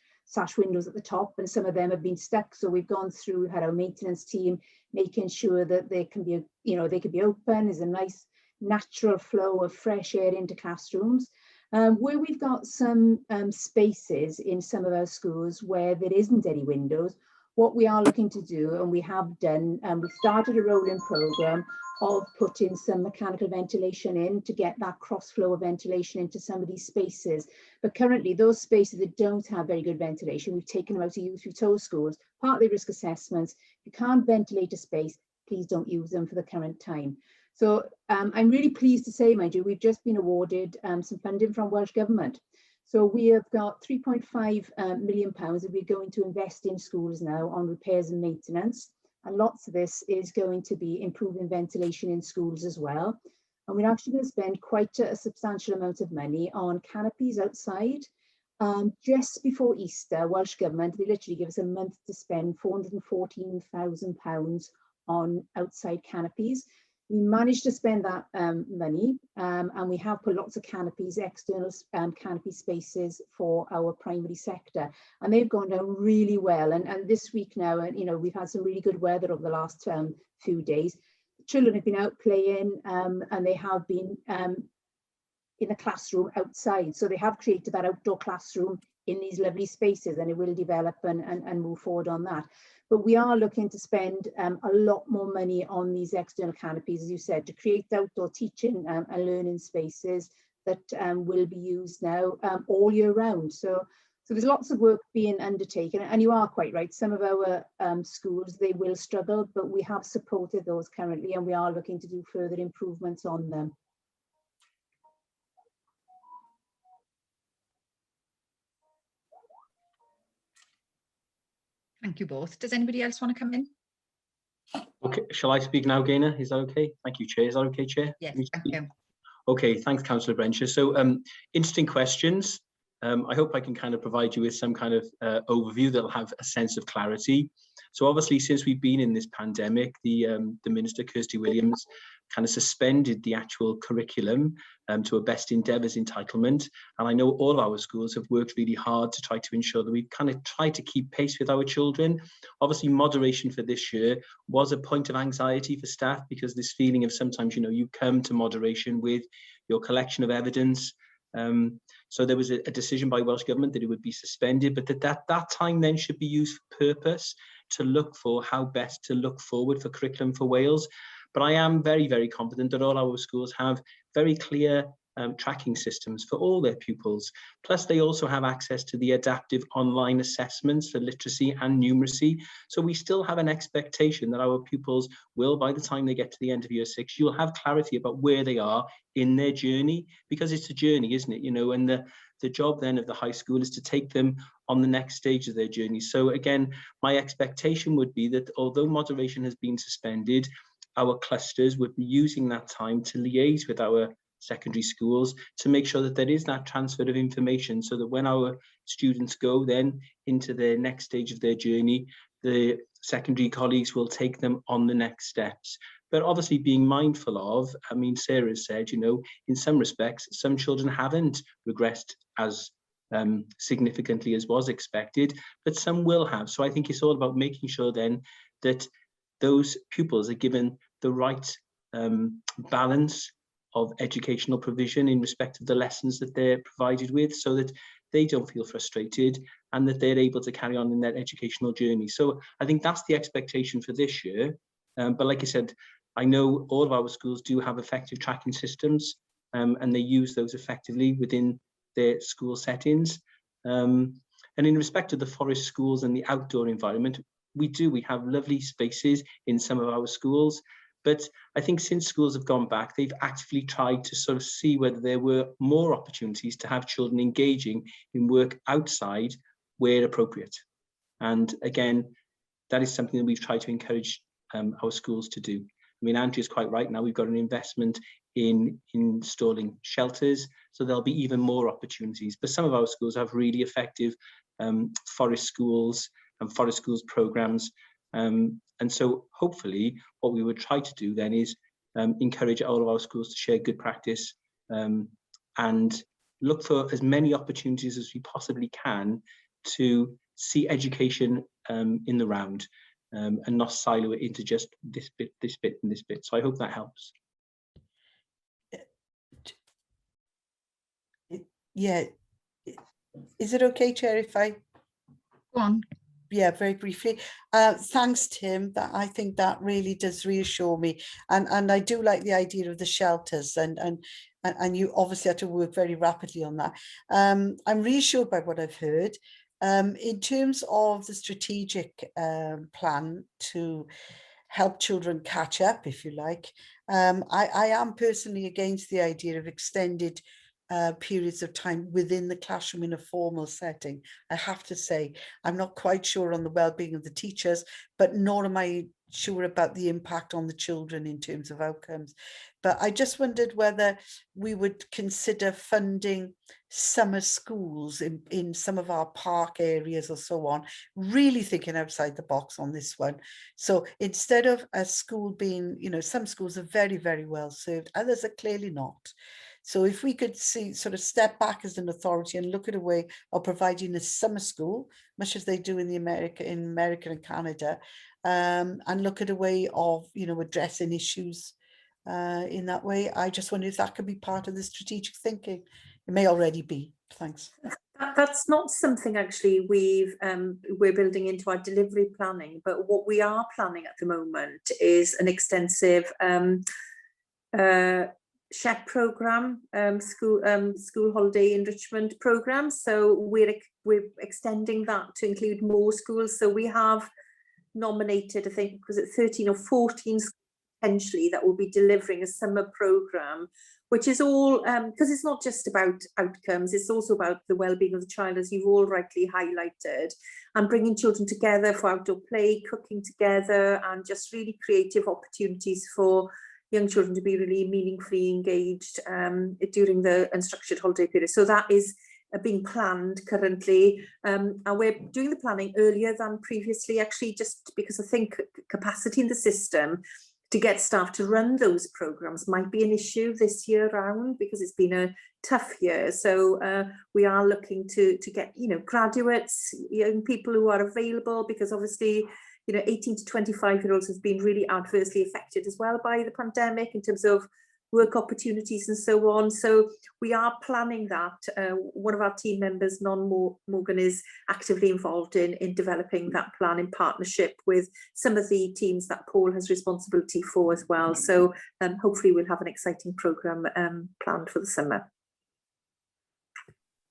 windows at the top, and some of them have been stuck. So we've gone through, we've had our maintenance team making sure that they can be, you know, they can be open. There's a nice natural flow of fresh air into classrooms. Where we've got some spaces in some of our schools where there isn't any windows, what we are looking to do, and we have done, we've started a rolling programme of putting some mechanical ventilation in to get that cross flow of ventilation into some of these spaces. But currently those spaces that don't have very good ventilation, we've taken them out of use. We've told schools, partly risk assessments, if you can't ventilate a space, please don't use them for the current time. So I'm really pleased to say, mind you, we've just been awarded some funding from Welsh Government. So we have got £3.5 million that we're going to invest in schools now on repairs and maintenance. And lots of this is going to be improving ventilation in schools as well. And we're actually going to spend quite a substantial amount of money on canopies outside. Just before Easter, Welsh Government, they literally give us a month to spend £414,000 on outside canopies. We managed to spend that money, and we have put lots of canopies, external canopy spaces for our primary sector, and they've gone down really well. And this week now, you know, we've had some really good weather over the last few days. Children have been out playing, and they have been in the classroom outside. So they have created that outdoor classroom in these lovely spaces, and it will develop and move forward on that. But we are looking to spend a lot more money on these external canopies, as you said, to create outdoor teaching and learning spaces that will be used now all year round. So there's lots of work being undertaken, and you are quite right. Some of our schools, they will struggle, but we have supported those currently, and we are looking to do further improvements on them. Thank you both. Does anybody else want to come in? Okay, shall I speak now, Gaynor? Is that okay? Thank you, Chair. Is that okay, Chair? Yes, thank you. Okay, thanks, Councillor Brencher. So interesting questions. I hope I can kind of provide you with some kind of overview that'll have a sense of clarity. So obviously, since we've been in this pandemic, the Minister, Kirsty Williams, kind of suspended the actual curriculum to a best endeavours entitlement. And I know all of our schools have worked really hard to try to ensure that we've kind of tried to keep pace with our children. Obviously, moderation for this year was a point of anxiety for staff, because this feeling of sometimes, you know, you come to moderation with your collection of evidence. So there was a decision by Welsh Government that it would be suspended, but that time then should be used for purpose, to look for how best to look forward for Curriculum for Wales. But I am very, very confident that all our schools have very clear tracking systems for all their pupils. Plus, they also have access to the adaptive online assessments for literacy and numeracy. So we still have an expectation that our pupils will, by the time they get to the end of year 6, you'll have clarity about where they are in their journey, because it's a journey, isn't it? You know, and the job then of the high school is to take them on the next stage of their journey. So again, my expectation would be that although moderation has been suspended, our clusters would be using that time to liaise with our secondary schools to make sure that there is that transfer of information, so that when our students go then into their next stage of their journey, the secondary colleagues will take them on the next steps. But obviously being mindful of, I mean, Sarah said, you know, in some respects, some children haven't regressed as significantly as was expected, but some will have. So I think it's all about making sure then that those pupils are given the right balance of educational provision in respect of the lessons that they're provided with, so that they don't feel frustrated and that they're able to carry on in their educational journey. So I think that's the expectation for this year. But like I said, I know all of our schools do have effective tracking systems, and they use those effectively within their school settings. And in respect of the forest schools and the outdoor environment, we have lovely spaces in some of our schools. But I think since schools have gone back, they've actively tried to sort of see whether there were more opportunities to have children engaging in work outside where appropriate. And again, that is something that we've tried to encourage our schools to do. I mean, Andrew's quite right. Now we've got an investment in installing shelters, so there'll be even more opportunities. But some of our schools have really effective forest schools and forest schools programs. And so hopefully what we would try to do then is encourage all of our schools to share good practice and look for as many opportunities as we possibly can to see education in the round and not silo it into just this bit, and this bit. So I hope that helps. Yeah. Is it okay, Chair, if I? Go on. Yeah, very briefly. Thanks, Tim. That I think that really does reassure me, and I do like the idea of the shelters, and you obviously had to work very rapidly on that. I'm reassured by what I've heard. In terms of the strategic plan to help children catch up, if you like, I am personally against the idea of extended periods of time within the classroom in a formal setting. I have to say, I'm not quite sure on the well-being of the teachers, but nor am I sure about the impact on the children in terms of outcomes. But I just wondered whether we would consider funding summer schools in some of our park areas or so on, really thinking outside the box on this one. So instead of a school being, you know, some schools are very, very well served, others are clearly not. So if we could sort of step back as an authority and look at a way of providing a summer school, much as they do in America and Canada, and look at a way of, you know, addressing issues in that way. I just wonder if that could be part of the strategic thinking. It may already be. Thanks. That's not something actually we're building into our delivery planning, but what we are planning at the moment is an extensive SHEP program, school holiday enrichment program. So we're extending that to include more schools. So we have nominated, I think, was it 13 or 14 potentially that will be delivering a summer program, which is all because it's not just about outcomes, it's also about the well-being of the child, as you've all rightly highlighted, and bringing children together for outdoor play, cooking together, and just really creative opportunities for young children to be really meaningfully engaged during the unstructured holiday period. So that is being planned currently, and we're doing the planning earlier than previously, actually, just because I think capacity in the system to get staff to run those programs might be an issue this year round, because it's been a tough year. So we are looking to get, you know, graduates, young people who are available, because obviously, you know, 18 to 25-year-olds have been really adversely affected as well by the pandemic in terms of work opportunities and so on. So we are planning that. One of our team members, Non Morgan, is actively involved in developing that plan in partnership with some of the teams that Paul has responsibility for as well. So hopefully we'll have an exciting programme planned for the summer.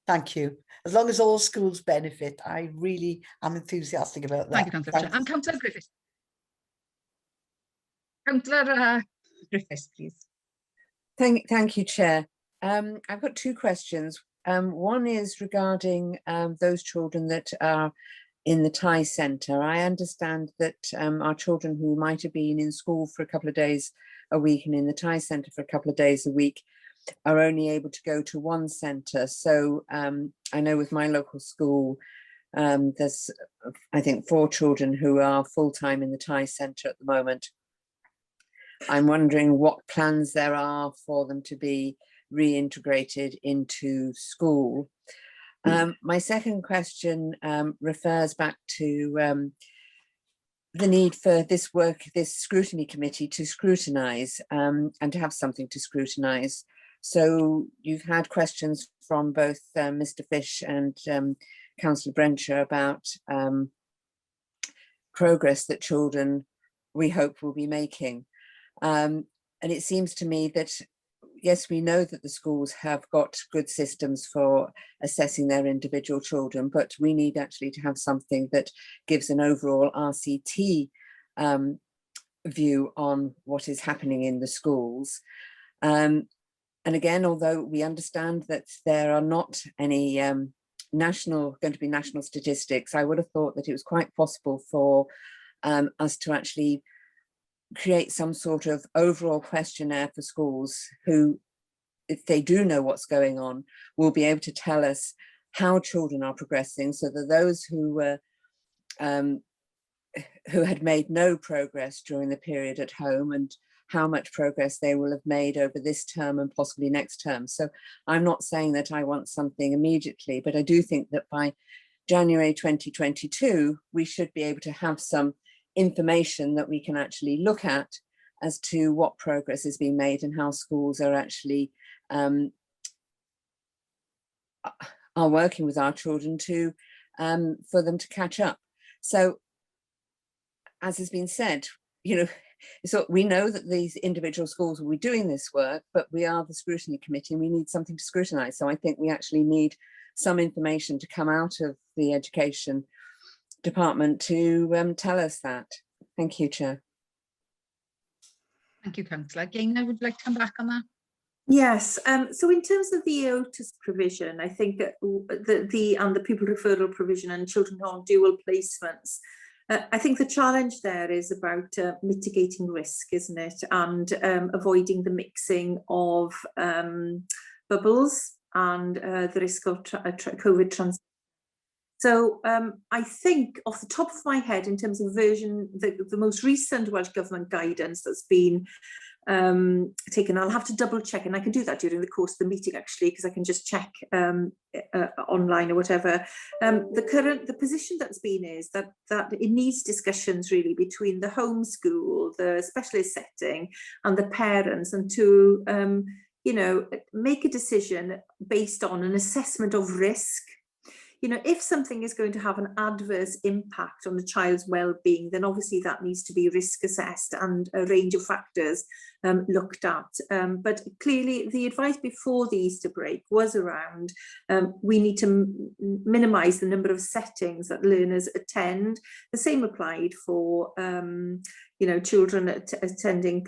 Thank you. As long as all schools benefit, I really am enthusiastic about that. Thank you, Councillor Fisher. And Councillor Griffiths. Councillor Griffiths, please. Thank you, Chair. I've got two questions. One is regarding those children that are in the TIE Centre. I understand that our children who might have been in school for a couple of days a week and in the TIE Centre for a couple of days a week are only able to go to one centre. So I know with my local school, there's, I think, 4 children who are full-time in the TIE Centre at the moment. I'm wondering what plans there are for them to be reintegrated into school. My second question refers back to the need for this scrutiny committee to scrutinise and to have something to scrutinise. So you've had questions from both Mr. Fish and Councillor Brenshaw about progress that children, we hope, will be making. And it seems to me that, yes, we know that the schools have got good systems for assessing their individual children, but we need actually to have something that gives an overall RCT view on what is happening in the schools. And again, although we understand that there are not any going to be national statistics, I would have thought that it was quite possible for us to actually create some sort of overall questionnaire for schools who, if they do know what's going on, will be able to tell us how children are progressing, so that those who were who had made no progress during the period at home, and how much progress they will have made over this term and possibly next term. So I'm not saying that I want something immediately, but I do think that by January 2022, we should be able to have some information that we can actually look at as to what progress is being made and how schools are actually are working with our children to for them to catch up. So, as has been said, you know, so we know that these individual schools will be doing this work, but we are the scrutiny committee and we need something to scrutinise. So I think we actually need some information to come out of the education department to tell us that. Thank you, Chair. Thank you, Councillor. Gaynor, would you like to come back on that? Yes, so in terms of the EOTUS provision, I think the pupil referral provision and children on dual placements, I think the challenge there is about mitigating risk, isn't it? And avoiding the mixing of bubbles and the risk of COVID transmission. So I think off the top of my head, in terms of the most recent Welsh Government guidance that's been taken, I'll have to double check, and I can do that during the course of the meeting actually, because I can just check online or whatever. The position that's been is that it needs discussions really between the homeschool, the specialist setting, and the parents, and to you know, make a decision based on an assessment of risk. You know, if something is going to have an adverse impact on the child's well-being, then obviously that needs to be risk assessed and a range of factors looked at. But clearly the advice before the Easter break was around we need to minimise the number of settings that learners attend. The same applied for you know, children attending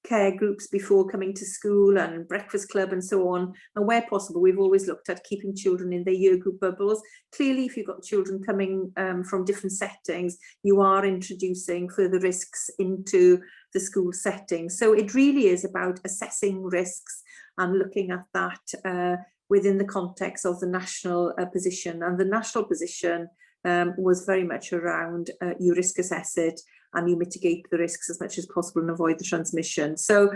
care groups before coming to school and breakfast club and so on. And where possible, we've always looked at keeping children in their year group bubbles. Clearly, if you've got children coming from different settings, you are introducing further risks into the school setting. So it really is about assessing risks and looking at that within the context of the national position. And the national position was very much around you risk assess it and you mitigate the risks as much as possible and avoid the transmission. So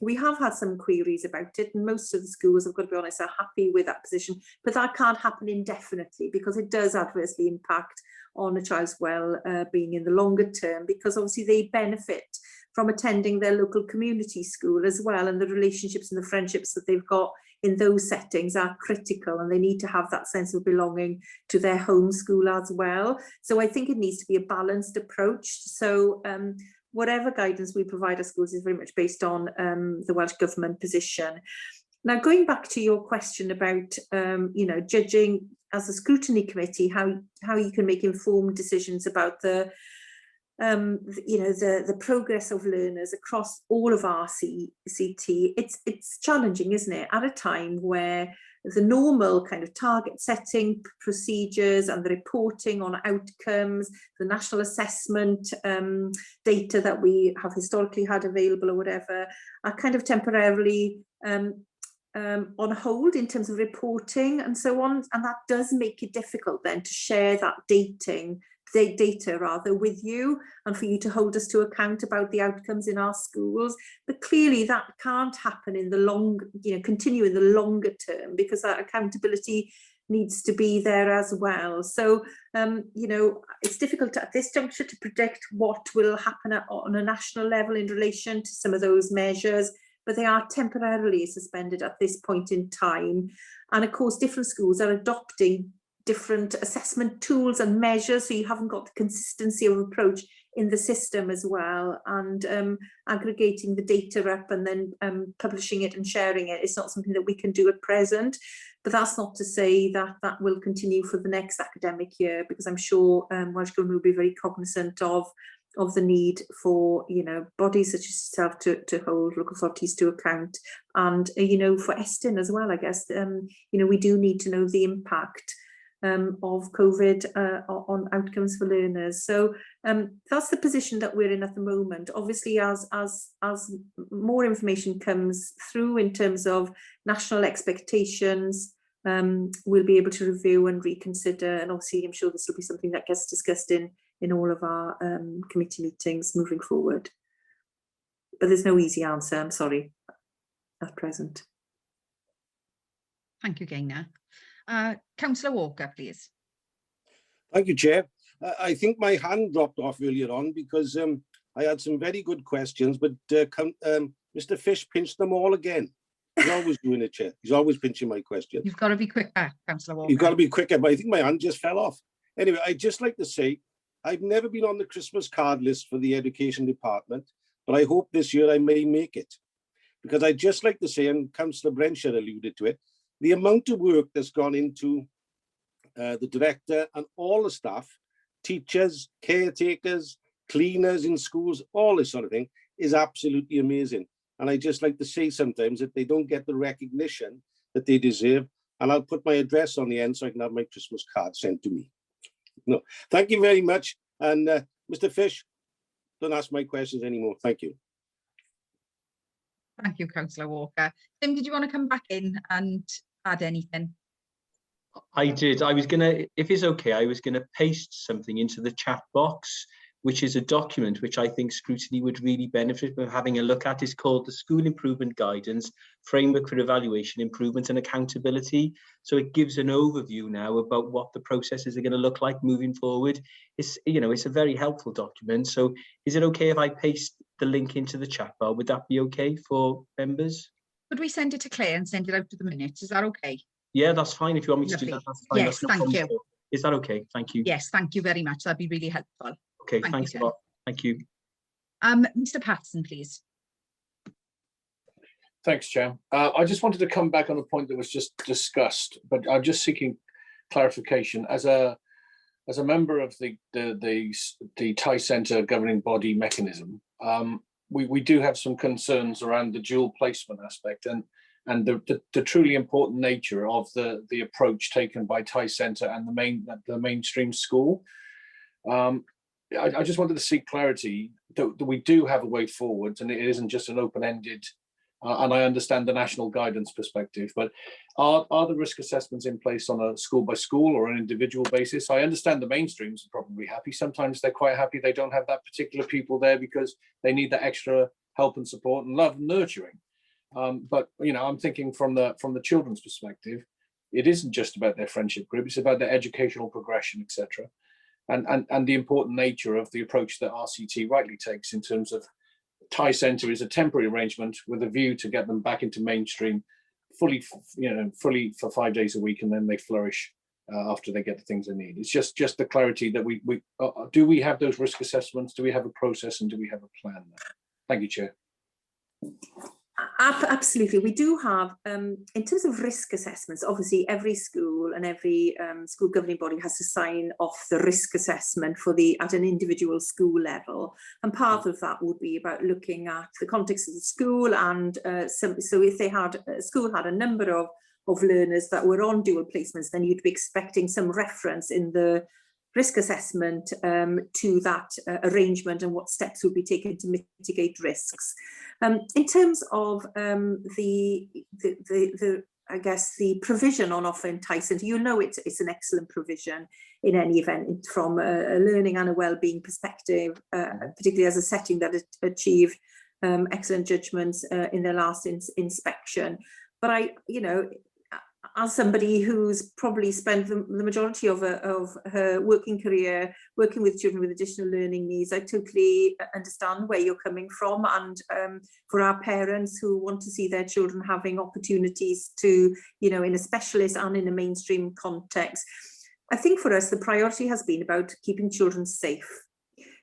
we have had some queries about it, and most of the schools, I've got to be honest, are happy with that position, but that can't happen indefinitely because it does adversely impact on a child's well-being in the longer term, because obviously they benefit from attending their local community school as well, and the relationships and the friendships that they've got in those settings are critical, and they need to have that sense of belonging to their home school as well. So I think it needs to be a balanced approach. So whatever guidance we provide our schools is very much based on the Welsh Government position. Now, going back to your question about you know, judging as a scrutiny committee, how you can make informed decisions about the you know, the progress of learners across all of our CT, it's challenging, isn't it? At a time where the normal kind of target setting procedures and the reporting on outcomes, the national assessment data that we have historically had available or whatever, are kind of temporarily on hold in terms of reporting and so on. And that does make it difficult then to share that data rather with you, and for you to hold us to account about the outcomes in our schools. But clearly that can't happen in the continue in the longer term, because that accountability needs to be there as well. So you know, it's difficult at this juncture to predict what will happen on a national level in relation to some of those measures, but they are temporarily suspended at this point in time. And of course, different schools are adopting different assessment tools and measures, so you haven't got the consistency of approach in the system as well. And aggregating the data up and then publishing it and sharing it is not something that we can do at present. But that's not to say that that will continue for the next academic year, because I'm sure Welsh Government will be very cognizant of the need for, you know, bodies such as yourself to hold local authorities to account, and you know, for Estyn as well, I guess. You know, we do need to know the impact of COVID on outcomes for learners. So that's the position that we're in at the moment. Obviously, as more information comes through in terms of national expectations, we'll be able to review and reconsider. And obviously, I'm sure this will be something that gets discussed in in all of our committee meetings moving forward. But there's no easy answer, I'm sorry, at present. Thank you, Gaynor. Councillor Walker, please. Thank you, Chair. I think my hand dropped off earlier on because I had some very good questions, but Mr. Fish pinched them all again. He's always doing it, Chair. He's always pinching my questions. You've got to be quicker, Councillor Walker. You've got to be quicker, but I think my hand just fell off. Anyway, I'd just like to say, I've never been on the Christmas card list for the Education Department, but I hope this year I may make it. Because I'd just like to say, and Councillor Brenshaw alluded to it, the amount of work that's gone into the director and all the staff, teachers, caretakers, cleaners in schools, all this sort of thing is absolutely amazing. And I just like to say sometimes that they don't get the recognition that they deserve. And I'll put my address on the end so I can have my Christmas card sent to me. No, thank you very much. And Mr. Fish, don't ask my questions anymore. Thank you. Thank you, Councillor Walker. Tim, did you want to come back in and add anything? I did. I was going to, if it's okay, I was going to paste something into the chat box, which is a document which I think scrutiny would really benefit from having a look at. It's called the School Improvement Guidance Framework for Evaluation, Improvement and Accountability. So it gives an overview now about what the processes are going to look like moving forward. It's, you know, it's a very helpful document. So is it okay if I paste the link into the chat bar? Would that be okay for members? Could we send it to Claire and send it out to the minutes? Is that okay? Yeah, that's fine. If you want me to do that, that's fine. Yes, that's no thank problem. you. Is that okay? Thank you. Yes, thank you very much. That'd be really helpful. Okay, Thank thanks you, a lot. Thank you. Mr. Patterson, please. Thanks, Chair. I just wanted to come back on a point that was just discussed, but I'm just seeking clarification. As a member of the Tie Centre governing body mechanism, we do have some concerns around the dual placement aspect and the truly important nature of the approach taken by Tie Centre and the mainstream school. I just wanted to seek clarity that we do have a way forward, and it isn't just an open-ended. And I understand the national guidance perspective, but are the risk assessments in place on a school by school or an individual basis? I understand the mainstreams are probably happy. Sometimes they're quite happy they don't have that particular people there because they need that extra help and support and love and nurturing. But you know, I'm thinking from the children's perspective, it isn't just about their friendship group; it's about their educational progression, etc. And the important nature of the approach that RCT rightly takes in terms of Tie Centre is a temporary arrangement with a view to get them back into mainstream fully for 5 days a week, and then they flourish after they get the things they need. It's just the clarity that we do we have those risk assessments, do we have a process, and do we have a plan there? Thank you, Chair. Absolutely, we do have, in terms of risk assessments, obviously every school and every school governing body has to sign off the risk assessment at an individual school level, and part of that would be about looking at the context of the school, and so if they had a school had a number of learners that were on dual placements, then you'd be expecting some reference in the risk assessment to that arrangement and what steps would be taken to mitigate risks. In terms of I guess the provision on offer in Tie Centre, you know it's an excellent provision in any event from a learning and a well-being perspective, particularly as a setting that achieved excellent judgments in their last inspection. But as somebody who's probably spent the majority of her working career working with children with additional learning needs, I totally understand where you're coming from. And for our parents who want to see their children having opportunities to, in a specialist and in a mainstream context, I think for us, the priority has been about keeping children safe.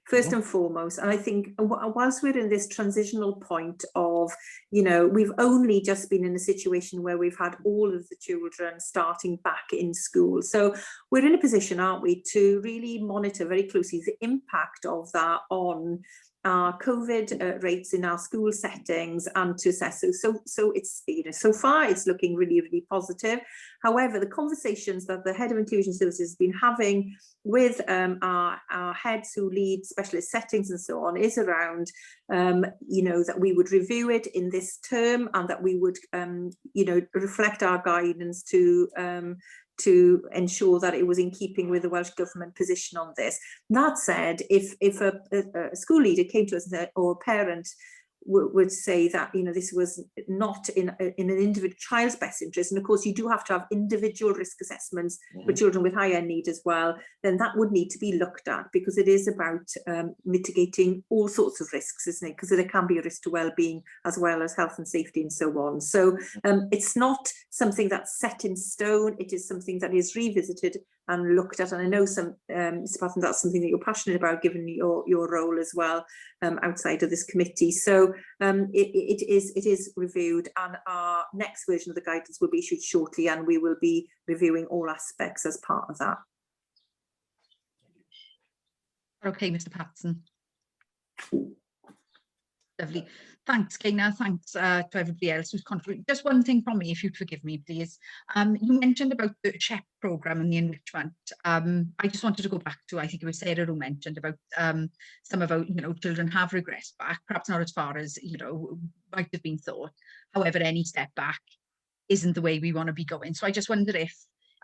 First and foremost, and I think whilst we're in this transitional point of, we've only just been in a situation where we've had all of the children starting back in school. So we're in a position, aren't we, to really monitor very closely the impact of that on our COVID rates in our school settings and to assess. So it's, so far it's looking really, really positive. However, the conversations that the Head of Inclusion Services has been having with our heads who lead specialist settings and so on is around, that we would review it in this term and that we would, reflect our guidance to to ensure that it was in keeping with the Welsh Government position on this. That said, if a school leader came to us and said, or a parent would say that, you know, this was not in an individual child's best interest, and of course you do have to have individual risk assessments for children with higher need as well, then that would need to be looked at, because it is about mitigating all sorts of risks, isn't it? Because there can be a risk to well-being as well as health and safety and so on. So it's not something that's set in stone, it is something that is revisited and looked at. And I know Mr. Patton, that's something that you're passionate about, given your role as well outside of this committee. So it is reviewed, and our next version of the guidance will be issued shortly, and we will be reviewing all aspects as part of that. Okay, Mr. Patson. Lovely. Thanks, Gaynor. Thanks to everybody else who's contributed. Just one thing from me, if you'd forgive me, please. You mentioned about the CHEP programme and the enrichment. I just wanted to go back to, I think it was Sarah who mentioned about some of our, you know, children have regressed back, perhaps not as far as, you know, might have been thought. However, any step back isn't the way we want to be going. So I just wonder if,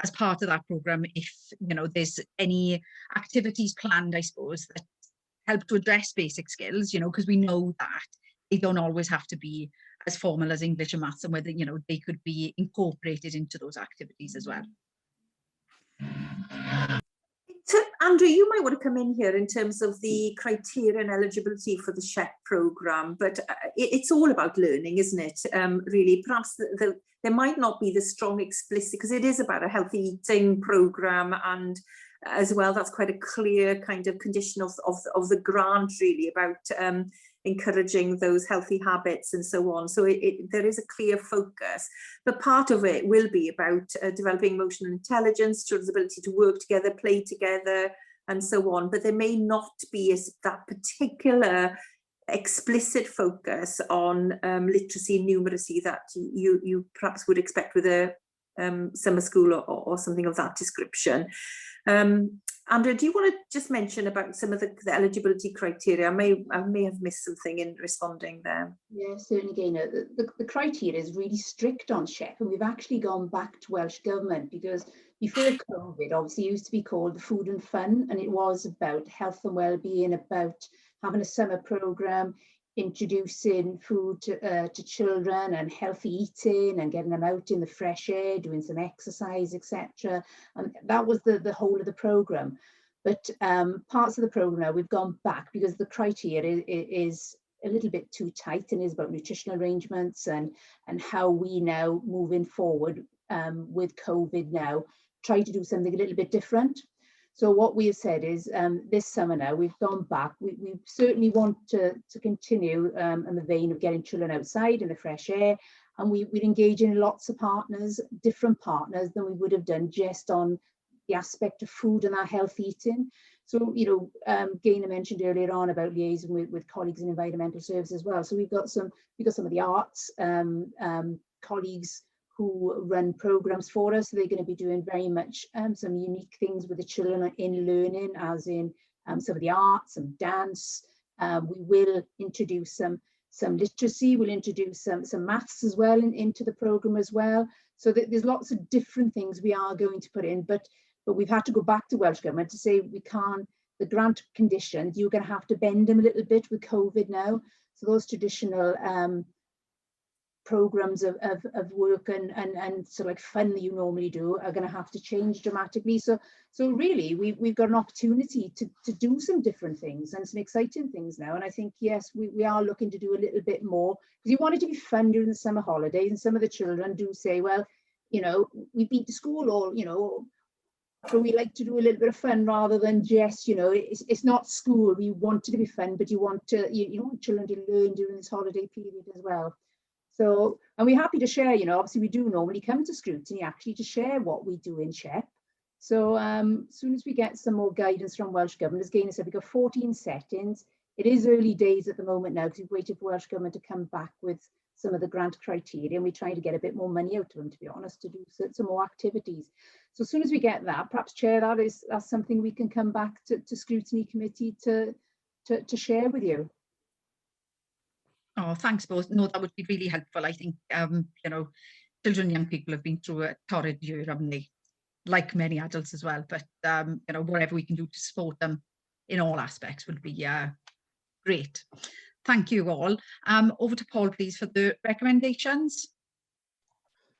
as part of that programme, if, you know, there's any activities planned, I suppose, that help to address basic skills, you know, because we know that they don't always have to be as formal as English and maths, and whether, you know, they could be incorporated into those activities as well. So, Andrew, you might want to come in here in terms of the criteria and eligibility for the SHEP programme, but it's all about learning, isn't it? Really, perhaps there might not be the strong explicit, because it is about a healthy eating programme, and as well, that's quite a clear kind of condition of the grant, really, about encouraging those healthy habits and so on. So there is a clear focus, but part of it will be about developing emotional intelligence, children's ability to work together, play together, and so on. But there may not be that particular explicit focus on literacy and numeracy that you perhaps would expect with a summer school or something of that description. Andrew, do you want to just mention about some of the eligibility criteria? I may have missed something in responding there. Yeah, certainly, Gaynor. The criteria is really strict on SHEP, and we've actually gone back to Welsh Government, because before COVID, obviously, it used to be called the Food and Fun, and it was about health and well-being, about having a summer programme, introducing food to children and healthy eating and getting them out in the fresh air, doing some exercise, etc. And that was the whole of the programme. But parts of the programme now we've gone back, because the criteria is a little bit too tight, and is about nutritional arrangements and how we now, moving forward with COVID now, try to do something a little bit different. So what we have said is this summer now, we've gone back. We certainly want to continue in the vein of getting children outside in the fresh air. And we're engaging in lots of partners, different partners than we would have done just on the aspect of food and our healthy eating. So, you know, Gaynor mentioned earlier on about liaising with colleagues in environmental services as well. So we've got some of the arts colleagues who run programs for us. So they're going to be doing very much some unique things with the children in learning, as in some of the arts, some dance. We will introduce some literacy. We'll introduce some maths as well into the program as well. So there's lots of different things we are going to put in, but we've had to go back to Welsh Government to say we can't. The grant conditions, you're going to have to bend them a little bit with COVID now. So those traditional programs of work and sort of like fun that you normally do are going to have to change dramatically. So really we've got an opportunity to do some different things and some exciting things now. And I think, yes, we are looking to do a little bit more, because you want it to be fun during the summer holidays. And some of the children do say, well, you know, we've been to school, or, you know, so we like to do a little bit of fun rather than just, you know, it's not school. We want it to be fun, but you want children to learn during this holiday period as well. So, and we're happy to share, you know, obviously we do normally come to scrutiny actually to share what we do in SHEP. So as soon as we get some more guidance from Welsh Government, as Gaynor said, we've got 14 settings. It is early days at the moment now, because we've waited for Welsh Government to come back with some of the grant criteria, and we're trying to get a bit more money out of them, to be honest, to do some more activities. So as soon as we get that, perhaps, Chair, that's something we can come back to Scrutiny Committee to share with you. Oh, thanks both. No, that would be really helpful. I think, you know, children and young people have been through a torrid year, haven't they? like many adults as well. But you know, whatever we can do to support them in all aspects would be great. Thank you all. Over to Paul, please, for the recommendations.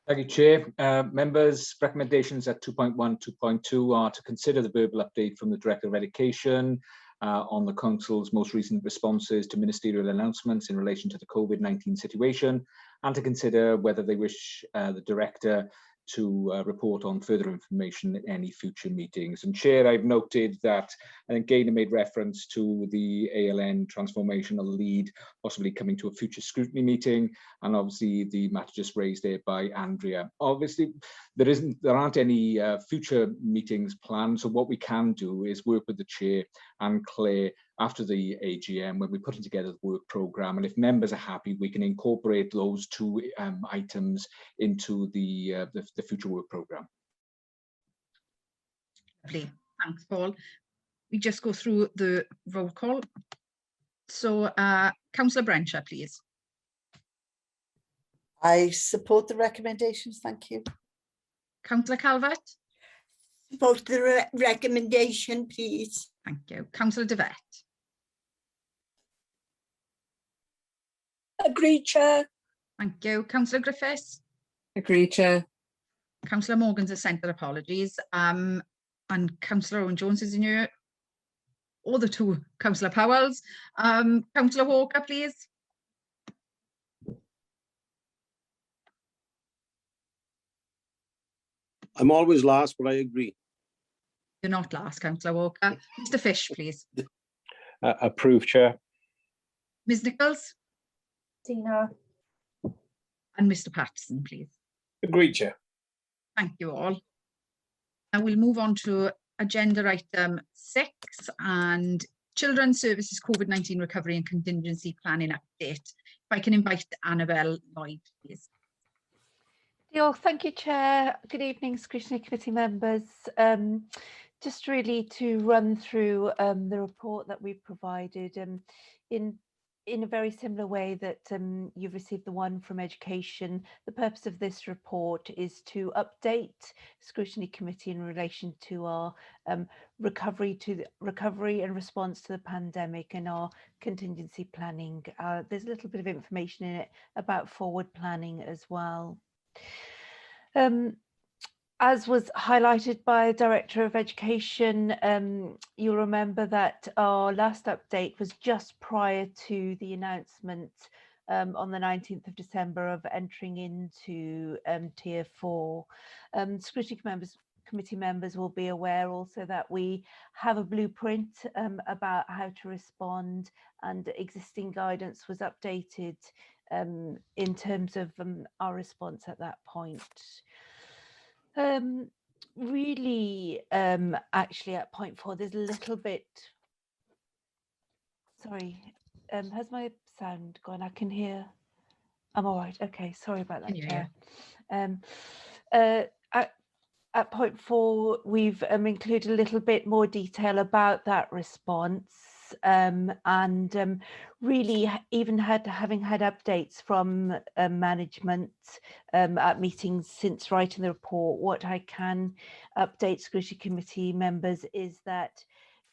Thank you, Chair. Members, recommendations at 2.1, 2.2 are to consider the verbal update from the Director of Education on the Council's most recent responses to ministerial announcements in relation to the COVID-19 situation, and to consider whether they wish the Director to report on further information at any future meetings. And Chair, I've noted that I think Gaynor made reference to the ALN transformational lead possibly coming to a future scrutiny meeting, and obviously the matter just raised there by Andrea. Obviously, there aren't any future meetings planned, so what we can do is work with the Chair and Claire after the AGM when we're putting together the work programme, and if members are happy, we can incorporate those two items into the future work programme. Lovely, thanks, Paul. We just go through the roll call. So, Councillor Brenshaw, please. I support the recommendations, thank you. Councillor Calvert. Support the recommendation, please. Thank you. Councillor De Wet. Agree, Chair. Thank you. Councillor Griffiths. Agree, Chair. Councillor Morgan's a sent their apologies. And Councillor Owen-Jones is in here. Or the two Councillor Powells. Councillor Walker, please. I'm always last, but I agree. You're not last, Councillor Walker. Mr. Fish, please. Approved, Chair. Ms. Nichols. Tina. And Mr. Patterson, please. Agreed, Chair. Thank you all. And we'll move on to agenda item 6 and Children's Services COVID-19 Recovery and Contingency Planning Update. If I can invite Annabelle Lloyd, please. Thank you, Chair. Good evening, Scrutiny Committee members. Just really to run through the report that we've provided in a very similar way that you've received the one from Education. The purpose of this report is to update Scrutiny Committee in relation to our recovery and response to the pandemic and our contingency planning. There's a little bit of information in it about forward planning as well. As was highlighted by the Director of Education, you'll remember that our last update was just prior to the announcement on the 19th of December of entering into Tier 4. Scrutiny Committee members will be aware also that we have a blueprint about how to respond, and existing guidance was updated in terms of our response at that point. Really, actually at point 4, there's a little bit, sorry, has my sound gone? I can hear, I'm all right, okay, sorry about that, Chair. At point 4, we've included a little bit more detail about that response, and really even having had updates from management at meetings since writing the report. What I can update Scrutiny Committee members is that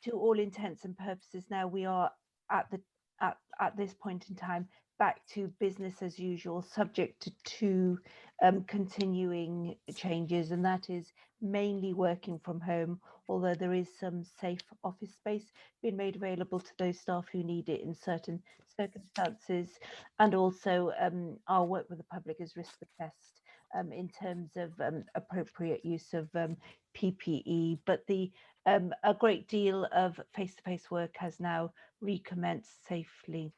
to all intents and purposes now we are at this point in time back to business as usual, subject to 2 continuing changes, and that is mainly working from home, although there is some safe office space being made available to those staff who need it in certain circumstances, and also our work with the public is risk assessed in terms of appropriate use of PPE, but a great deal of face-to-face work has now recommenced safely.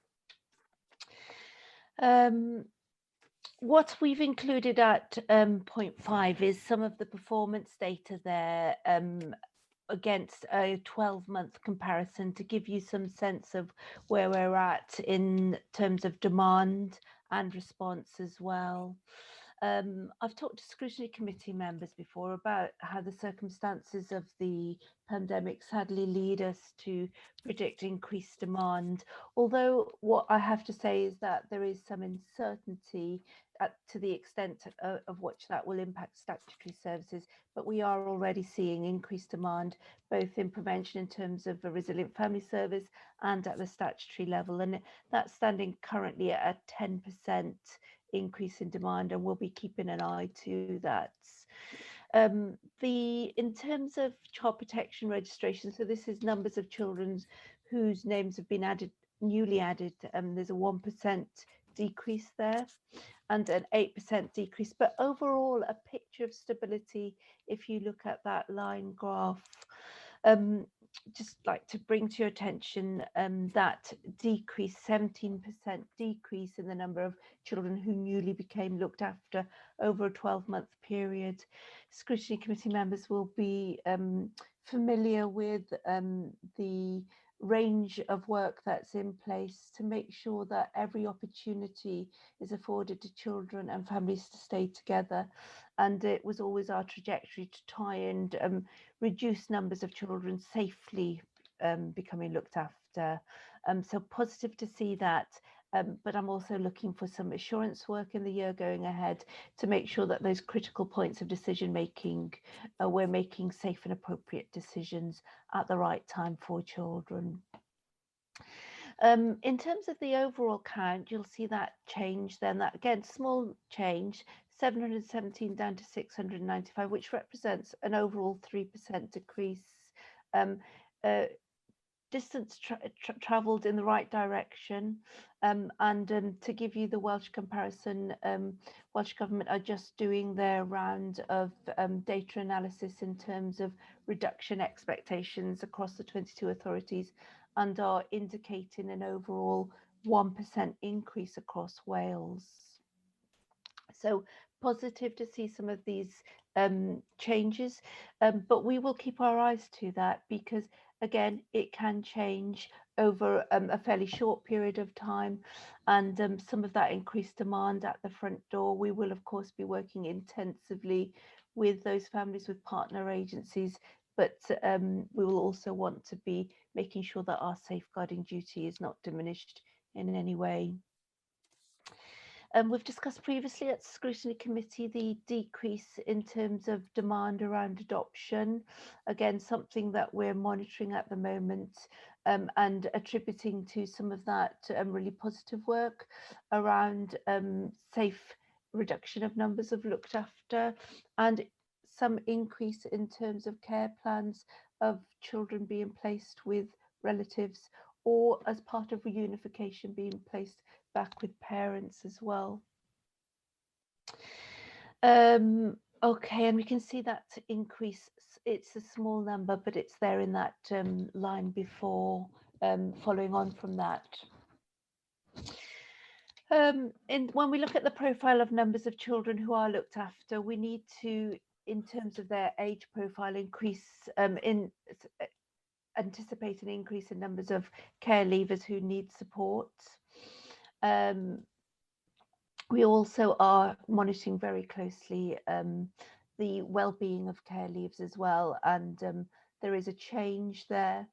What we've included at point 5 is some of the performance data there against a 12-month comparison to give you some sense of where we're at in terms of demand and response as well. I've talked to scrutiny committee members before about how the circumstances of the pandemic sadly lead us to predict increased demand. Although what I have to say is that there is some uncertainty to the extent of which that will impact statutory services, but we are already seeing increased demand both in prevention in terms of a resilient family service and at the statutory level, and that's standing currently at a 10% increase in demand, and we'll be keeping an eye to that. In terms of child protection registration, so this is numbers of children whose names have been newly added. There's a 1% decrease there and an 8% decrease, but overall a picture of stability if you look at that line graph. Just like to bring to your attention that decrease, 17% decrease in the number of children who newly became looked after over a 12-month period. Scrutiny committee members will be familiar with the range of work that's in place to make sure that every opportunity is afforded to children and families to stay together. And it was always our trajectory to try and reduce numbers of children safely becoming looked after. So positive to see that. But I'm also looking for some assurance work in the year going ahead to make sure that those critical points of decision making, we're making safe and appropriate decisions at the right time for children. In terms of the overall count, you'll see that change then, that again, small change, 717 down to 695, which represents an overall 3% decrease. Distance travelled in the right direction, and to give you the Welsh comparison, Welsh Government are just doing their round of data analysis in terms of reduction expectations across the 22 authorities and are indicating an overall 1% increase across Wales. So positive to see some of these changes, but we will keep our eyes to that because again, it can change over a fairly short period of time, and some of that increased demand at the front door. We will, of course, be working intensively with those families, with partner agencies, but we will also want to be making sure that our safeguarding duty is not diminished in any way. We've discussed previously at the Scrutiny Committee the decrease in terms of demand around adoption. Again, something that we're monitoring at the moment and attributing to some of that really positive work around safe reduction of numbers of looked after and some increase in terms of care plans of children being placed with relatives or as part of reunification being placed back with parents as well. Okay, and we can see that increase. It's a small number, but it's there in that line before, following on from that. When we look at the profile of numbers of children who are looked after, we need to, in terms of their age profile, anticipate an increase in numbers of care leavers who need support. We also are monitoring very closely the well-being of care leavers as well, and there is a change there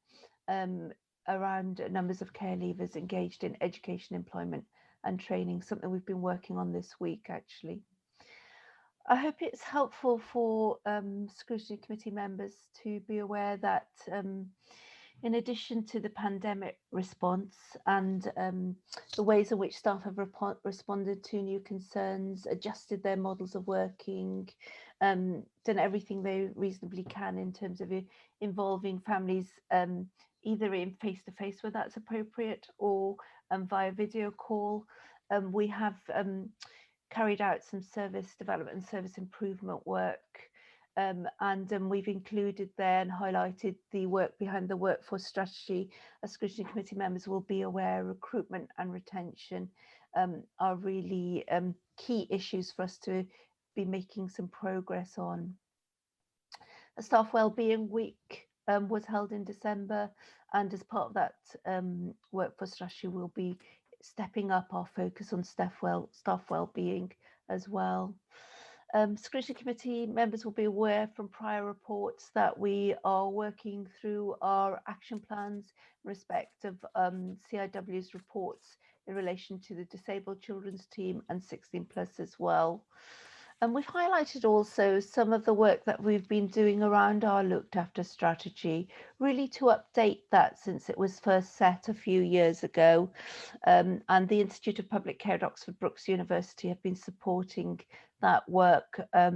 around numbers of care leavers engaged in education, employment and training, something we've been working on this week actually. I hope it's helpful for Scrutiny Committee members to be aware that in addition to the pandemic response and the ways in which staff have responded to new concerns, adjusted their models of working, done everything they reasonably can in terms of involving families either in face-to-face where that's appropriate or via video call. We have carried out some service development and service improvement work, and we've included there and highlighted the work behind the workforce strategy. As Scrutiny Committee members will be aware, recruitment and retention are really key issues for us to be making some progress on. A Staff Wellbeing Week was held in December, and as part of that workforce strategy, we'll be stepping up our focus on staff wellbeing as well. Scrutiny Committee members will be aware from prior reports that we are working through our action plans in respect of CIW's reports in relation to the Disabled Children's Team and 16 Plus as well. And we've highlighted also some of the work that we've been doing around our looked after strategy, really to update that since it was first set a few years ago. And the Institute of Public Care at Oxford Brookes University have been supporting that work. I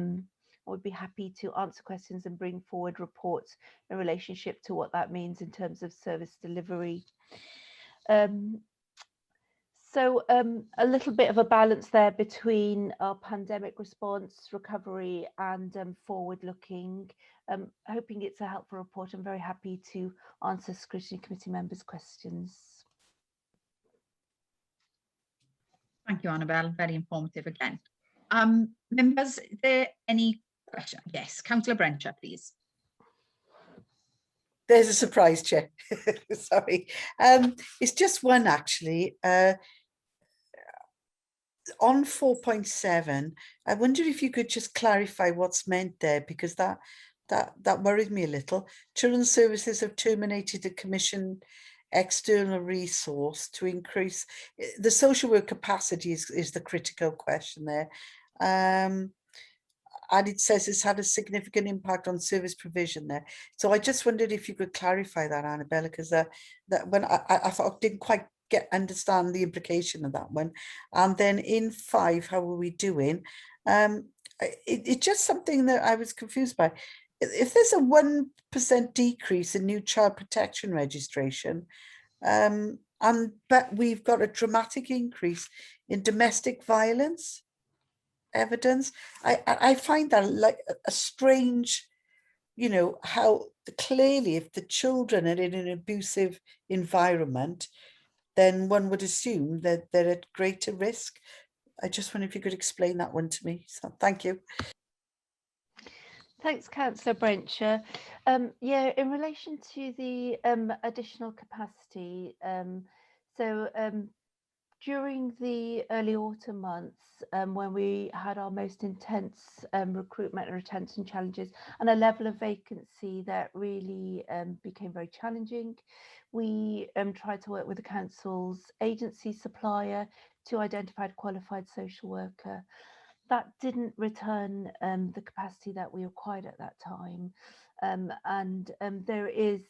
would be happy to answer questions and bring forward reports in relationship to what that means in terms of service delivery. So a little bit of a balance there between our pandemic response, recovery and forward looking. Hoping it's a helpful report. I'm very happy to answer Scrutiny Committee members' questions. Thank you, Annabelle. Very informative again. Members, is there any question? Yes, Councillor Brencher, please. There's a surprise, Chair. Sorry. It's just one actually. On 4.7, I wonder if you could just clarify what's meant there, because that worried me a little. Children's Services have terminated a commissioned external resource to increase the social work capacity is the critical question there. And it says it's had a significant impact on service provision there. So I just wondered if you could clarify that, Annabella, because that when I thought I didn't quite understand the implication of that one. And then in 5, how are we doing? It's just something that I was confused by. If there's a 1% decrease in new child protection registration, but we've got a dramatic increase in domestic violence evidence, I find that like a strange, you know, how clearly if the children are in an abusive environment, then one would assume that they're at greater risk. I just wonder if you could explain that one to me. So thank you. Thanks, Councillor Brencher. Yeah, in relation to the additional capacity, during the early autumn months, when we had our most intense recruitment and retention challenges and a level of vacancy that really became very challenging, we tried to work with the council's agency supplier to identify a qualified social worker. That didn't return the capacity that we required at that time. There is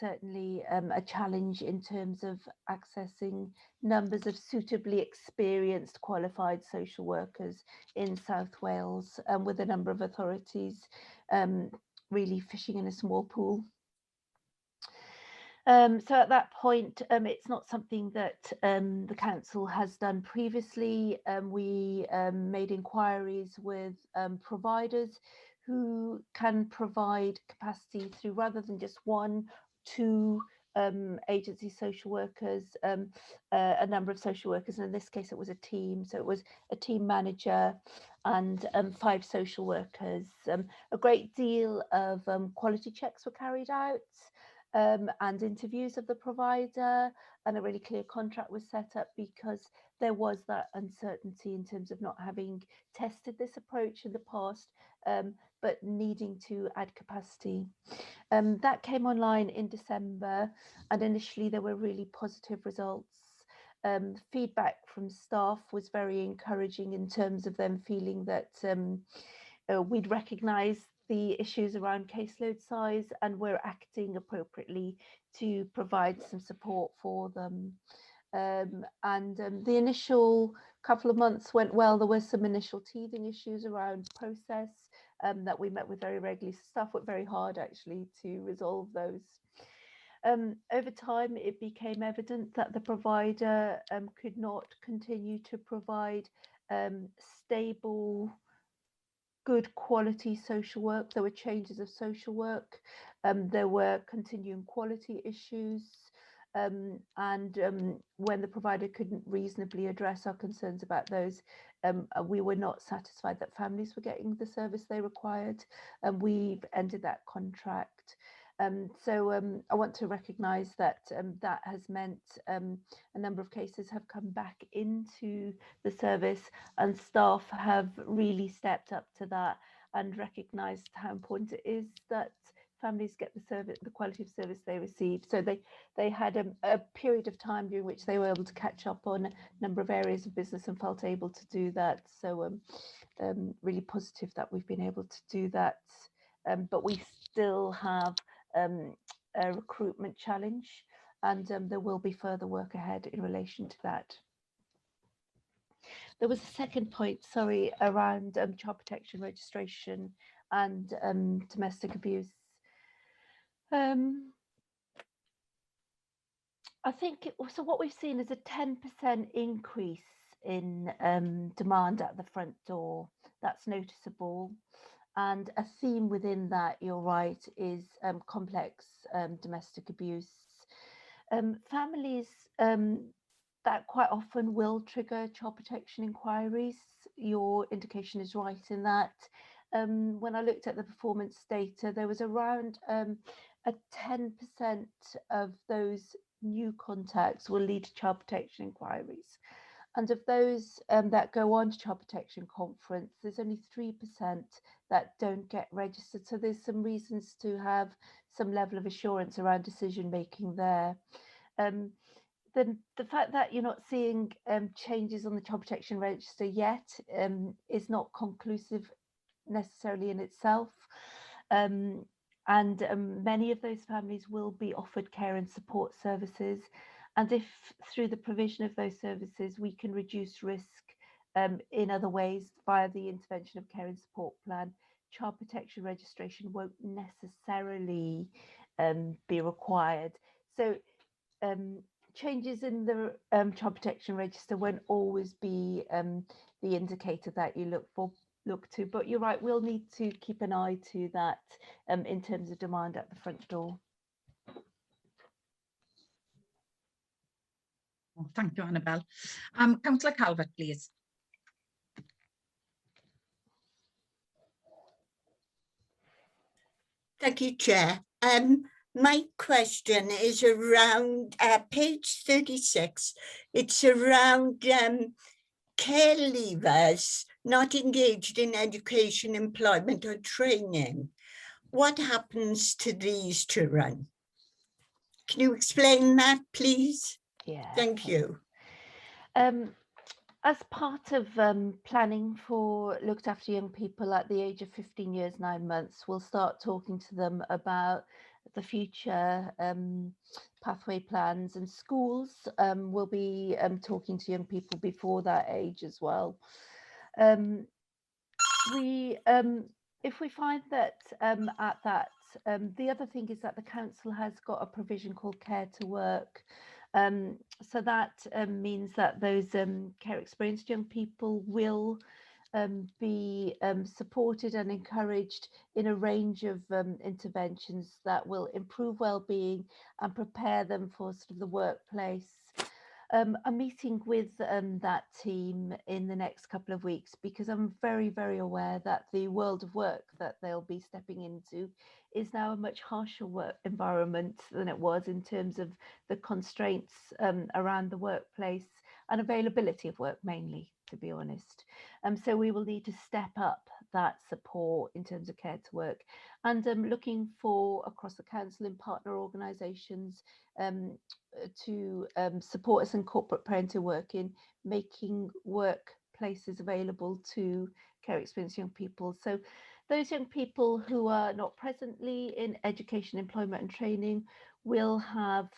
certainly a challenge in terms of accessing numbers of suitably experienced qualified social workers in South Wales, with a number of authorities really fishing in a small pool. So at that point, it's not something that the council has done previously. We made inquiries with providers who can provide capacity through, rather than just 1, 2 agency social workers, a number of social workers, and in this case it was a team, so it was a team manager and 5 social workers. A great deal of quality checks were carried out, and interviews of the provider, and a really clear contract was set up, because there was that uncertainty in terms of not having tested this approach in the past, but needing to add capacity. That came online in December, and initially there were really positive results. Feedback from staff was very encouraging in terms of them feeling that we'd recognise the issues around caseload size and we're acting appropriately to provide some support for them. The initial couple of months went well. There were some initial teething issues around process that we met with very regularly. Staff worked very hard actually to resolve those. Over time, it became evident that the provider could not continue to provide stable, good quality social work. There were changes of social work. There were continuing quality issues. When the provider couldn't reasonably address our concerns about those, we were not satisfied that families were getting the service they required. We've ended that contract. So I want to recognise that that has meant a number of cases have come back into the service, and staff have really stepped up to that and recognised how important it is that families get the service, the quality of service they receive. So they had a period of time during which they were able to catch up on a number of areas of business and felt able to do that. So really positive that we've been able to do that. But we still have a recruitment challenge, and there will be further work ahead in relation to that. There was a second point, sorry, around child protection registration and domestic abuse. I think so. What we've seen is a 10% increase in demand at the front door. That's noticeable. And a theme within that, you're right, is complex domestic abuse. Families that quite often will trigger child protection inquiries. Your indication is right in that. When I looked at the performance data, there was around a 10% of those new contacts will lead to child protection inquiries. And of those that go on to child protection conference, there's only 3% that don't get registered. So there's some reasons to have some level of assurance around decision making there. The fact that you're not seeing changes on the child protection register yet is not conclusive necessarily in itself. And many of those families will be offered care and support services. And if through the provision of those services, we can reduce risk in other ways via the intervention of care and support plan, child protection registration won't necessarily be required. So changes in the child protection register won't always be the indicator that you look to, but you're right, we'll need to keep an eye to that in terms of demand at the front door. Oh, thank you, Annabelle. Councillor Calvert, please. Thank you, Chair. My question is around page 36. It's around care leavers not engaged in education, employment or training. What happens to these children? Can you explain that, please? Yeah. Thank you. As part of planning for looked after young people at the age of 15 years, 9 months, we'll start talking to them about the future pathway plans, and schools will be talking to young people before that age as well. If we find that at that, the other thing is that the council has got a provision called Care to Work. So that means that those care experienced young people will be supported and encouraged in a range of interventions that will improve well-being and prepare them for sort of the workplace. I'm meeting with that team in the next couple of weeks because I'm very, very aware that the world of work that they'll be stepping into is now a much harsher work environment than it was in terms of the constraints around the workplace and availability of work mainly, to be honest. So we will need to step up that support in terms of Care to Work, and looking for across the council and partner organisations to support us in corporate parenting work in making workplaces available to care experienced young people. So those young people who are not presently in education, employment and training will have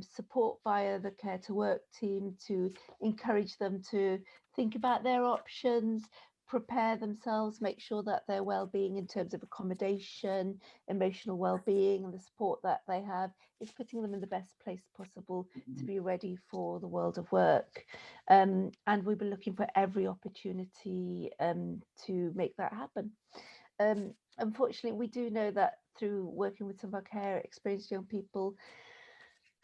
support via the Care to Work team to encourage them to think about their options, prepare themselves, make sure that their well-being in terms of accommodation, emotional well-being and the support that they have is putting them in the best place possible to be ready for the world of work. And we'll be looking for every opportunity to make that happen. Unfortunately, we do know that through working with some of our care experienced young people,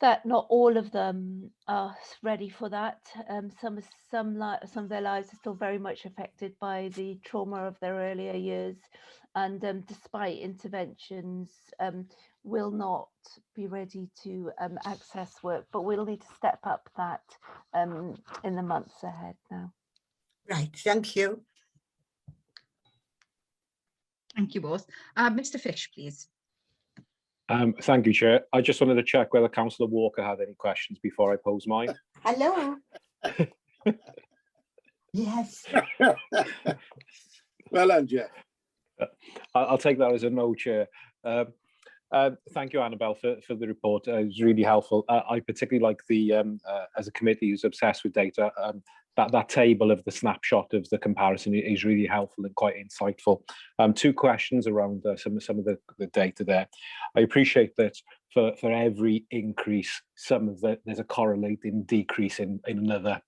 that not all of them are ready for that. Some of their lives are still very much affected by the trauma of their earlier years, and despite interventions, will not be ready to access work. But we'll need to step up that in the months ahead now. Right, thank you. Thank you both. Mr. Fish, please. Thank you, Chair. I just wanted to check whether Councillor Walker had any questions before I pose mine. Hello. Yes. Well done, Jeff. I'll take that as a no, Chair. Thank you, Annabelle, for the report. It was really helpful. I particularly like the, as a committee who's obsessed with data, that table of the snapshot of the comparison is really helpful and quite insightful. Two questions around some of the data there. I appreciate that for every increase, there's a correlating decrease in another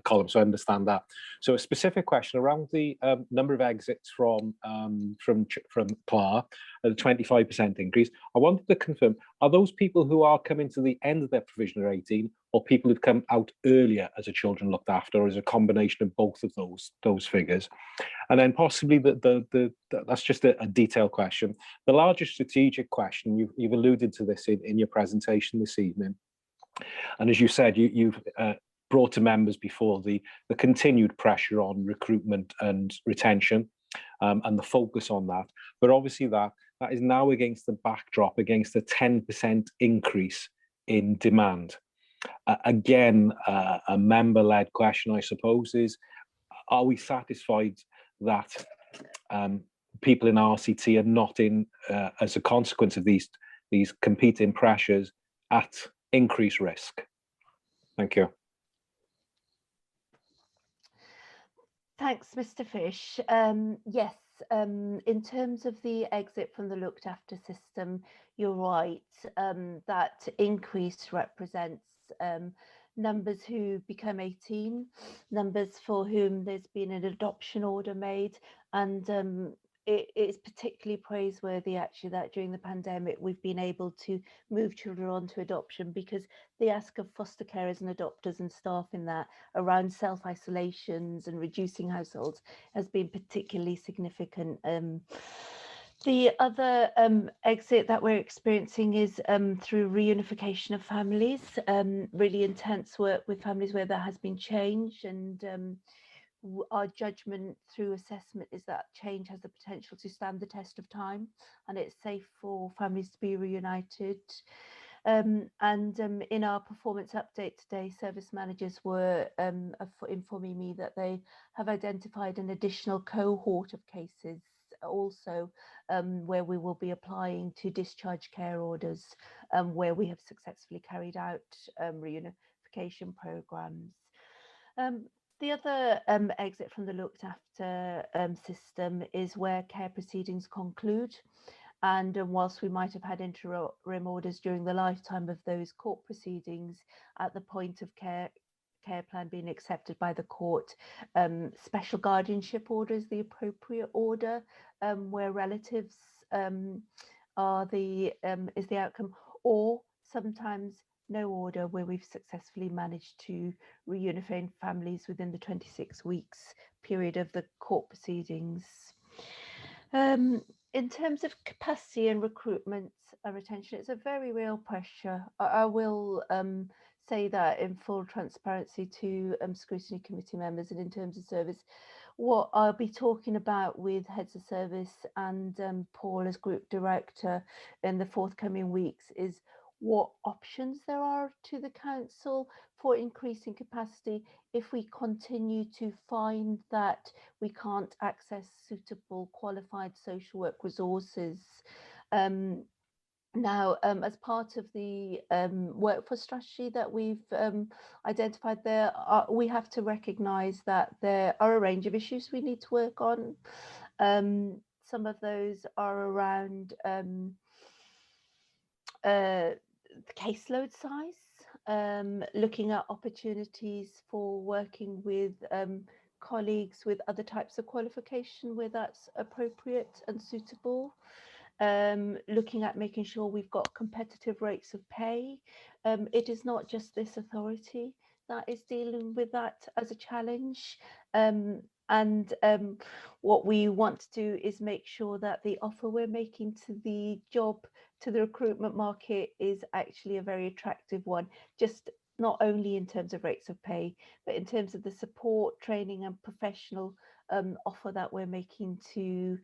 column. So I understand that. So a specific question around the number of exits from CLAR, the 25% increase. I wanted to confirm: are those people who are coming to the end of their provisional 18, or people who've come out earlier as a children looked after, or is a combination of both of those figures? And then possibly that's just a detailed question. The larger strategic question, you've alluded to this in your presentation this evening, and as you said, you've brought to members before the continued pressure on recruitment and retention, and the focus on that. But obviously that is now against the backdrop, against a 10% increase in demand. Again, a member-led question, I suppose, is: are we satisfied that people in RCT are not in, as a consequence of these competing pressures, at increased risk? Thank you. Thanks, Mr. Fish. Yes, in terms of the exit from the looked after system, you're right. That increase represents numbers who become 18, numbers for whom there's been an adoption order made, and it's particularly praiseworthy actually that during the pandemic we've been able to move children on to adoption, because the ask of foster carers and adopters and staff in that around self-isolations and reducing households has been particularly significant. The other exit that we're experiencing is through reunification of families, really intense work with families where there has been change, and our judgment through assessment is that change has the potential to stand the test of time, and it's safe for families to be reunited. In our performance update today, service managers were informing me that they have identified an additional cohort of cases also where we will be applying to discharge care orders, where we have successfully carried out reunification programs. The other exit from the looked after system is where care proceedings conclude. And whilst we might have had interim orders during the lifetime of those court proceedings, at the point of care plan being accepted by the court, special guardianship order is the appropriate order, where relatives is the outcome, or sometimes no order where we've successfully managed to reunify families within the 26 weeks period of the court proceedings. In terms of capacity and recruitment and retention, it's a very real pressure. I will say that in full transparency to scrutiny committee members, and in terms of service, what I'll be talking about with heads of service and Paul as group director in the forthcoming weeks is what options there are to the council for increasing capacity if we continue to find that we can't access suitable qualified social work resources. Now, as part of the workforce strategy that we've identified there, we have to recognise that there are a range of issues we need to work on. Some of those are around the caseload size, looking at opportunities for working with colleagues with other types of qualification where that's appropriate and suitable. looking at making sure we've got competitive rates of pay. It is not just this authority that is dealing with that as a challenge. What we want to do is make sure that the offer we're making to the recruitment market is actually a very attractive one, just not only in terms of rates of pay, but in terms of the support, training and professional offer that we're making to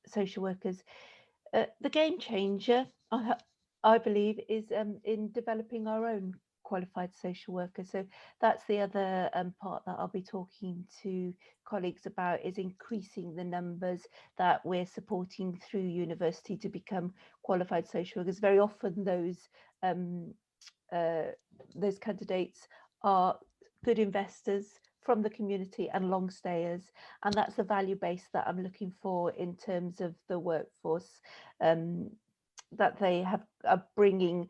social workers. The game changer, I believe, is in developing our own qualified social workers. So that's the other part that I'll be talking to colleagues about, is increasing the numbers that we're supporting through university to become qualified social workers. Very often those candidates are good investors from the community and long stayers, and that's the value base that I'm looking for in terms of the workforce, that they are bringing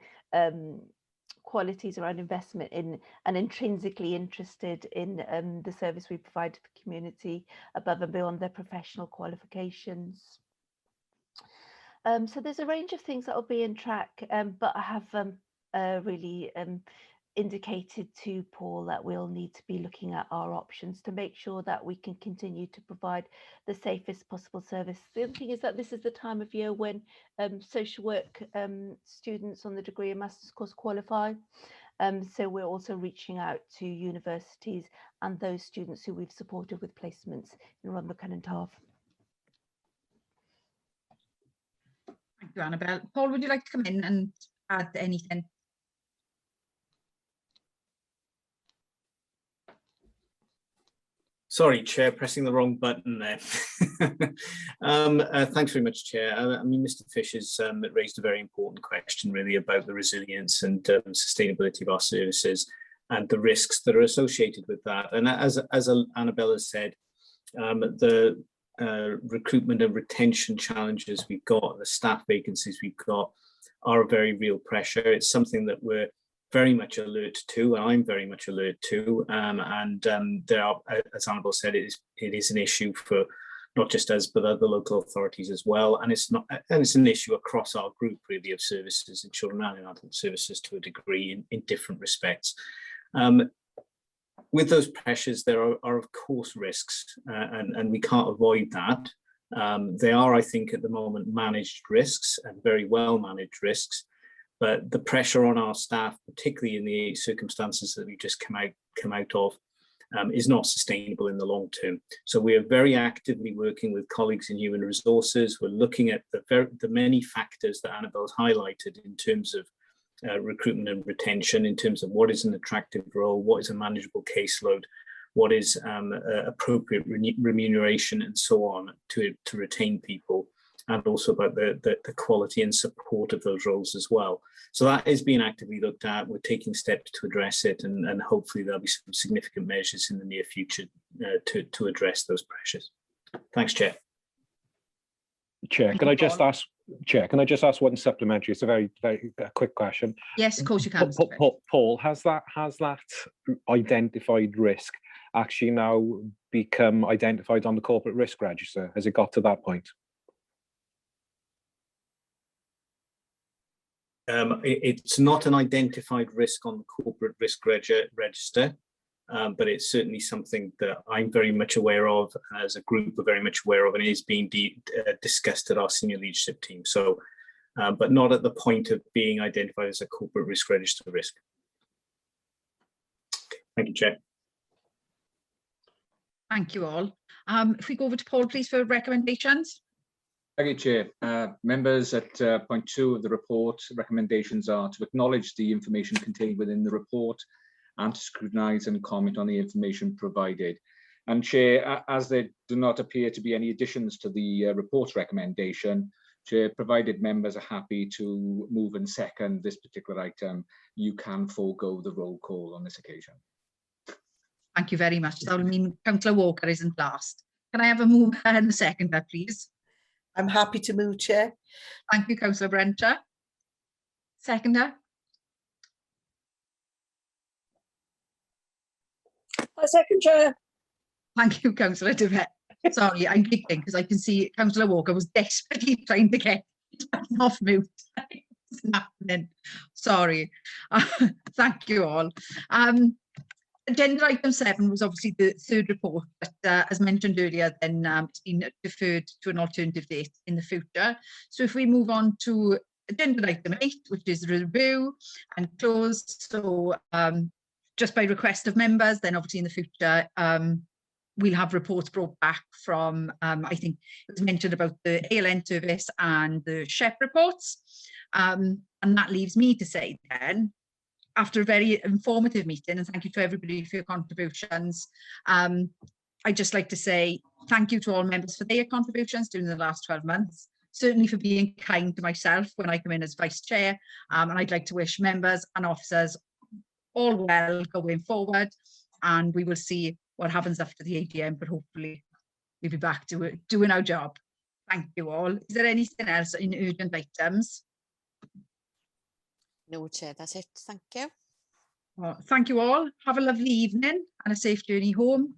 qualities around investment in and intrinsically interested in the service we provide to the community above and beyond their professional qualifications. So there's a range of things that will be in track, but I have really indicated to Paul that we'll need to be looking at our options to make sure that we can continue to provide the safest possible service. The other thing is that this is the time of year when social work students on the degree and master's course qualify. So we're also reaching out to universities and those students who we've supported with placements in Rhondda and Taf. Thank you, Annabelle. Paul, would you like to come in and add anything? Sorry, Chair, pressing the wrong button there. Thanks very much, Chair. I mean, Mr. Fish has raised a very important question, really, about the resilience and sustainability of our services and the risks that are associated with that. And as Annabelle has said, the recruitment and retention challenges we've got, the staff vacancies we've got, are a very real pressure. It's something that we're very much alert to, and I'm very much alert to, there are, as Annabelle said, it is an issue for not just us but other local authorities as well, and it's an issue across our group, really, of services in children and in adult services to a degree in different respects. With those pressures, there are of course risks, and we can't avoid that. They are, I think, at the moment managed risks, and very well managed risks. But the pressure on our staff, particularly in the circumstances that we've just come out of, is not sustainable in the long term. So we are very actively working with colleagues in human resources. We're looking at the many factors that Annabelle's highlighted in terms of recruitment and retention, in terms of what is an attractive role, what is a manageable caseload, what is appropriate remuneration, and so on to retain people, and also about the quality and support of those roles as well. So that is being actively looked at. We're taking steps to address it, and hopefully there'll be some significant measures in the near future to address those pressures. Thanks, Chair. Chair, can I just ask? Chair, can I just ask one supplementary? It's a very quick question. Yes, of course you can. Paul, has that identified risk actually now become identified on the corporate risk register? Has it got to that point? It's not an identified risk on the corporate risk register, but it's certainly something that I'm very much aware of, as a group are very much aware of, and it is being discussed at our senior leadership team. So, but not at the point of being identified as a corporate risk register risk. Okay. Thank you, Chair. Thank you all. If we go over to Paul, please, for recommendations. Thank you, Chair. Members, at point 2 of the report, recommendations are to acknowledge the information contained within the report and to scrutinise and comment on the information provided. And Chair, as there do not appear to be any additions to the report's recommendation, Chair, provided members are happy to move and second this particular item, you can forego the roll call on this occasion. Thank you very much. That will mean Councillor Walker isn't last. Can I have a mover and a seconder, please? I'm happy to move, Chair. Thank you, Councillor Brenter. Seconder? I second, Chair. Thank you, Councillor Devet. Sorry, I'm giggling because I can see Councillor Walker was desperately trying to get it off mute. It's happening. Sorry. Thank you all. Agenda item 7 was obviously the third report, but as mentioned earlier, then it's been deferred to an alternative date in the future. So if we move on to agenda item 8, which is review and close. So just by request of members, then obviously in the future, we'll have reports brought back from, I think it was mentioned about the ALN service and the SHEP reports. And that leaves me to say then, after a very informative meeting, and thank you to everybody for your contributions, I'd just like to say thank you to all members for their contributions during the last 12 months, certainly for being kind to myself when I come in as Vice Chair, and I'd like to wish members and officers all well going forward, and we will see what happens after the AGM, but hopefully we'll be back to doing our job. Thank you all. Is there anything else in urgent items? No, Chair, that's it. Thank you. Well, thank you all. Have a lovely evening and a safe journey home.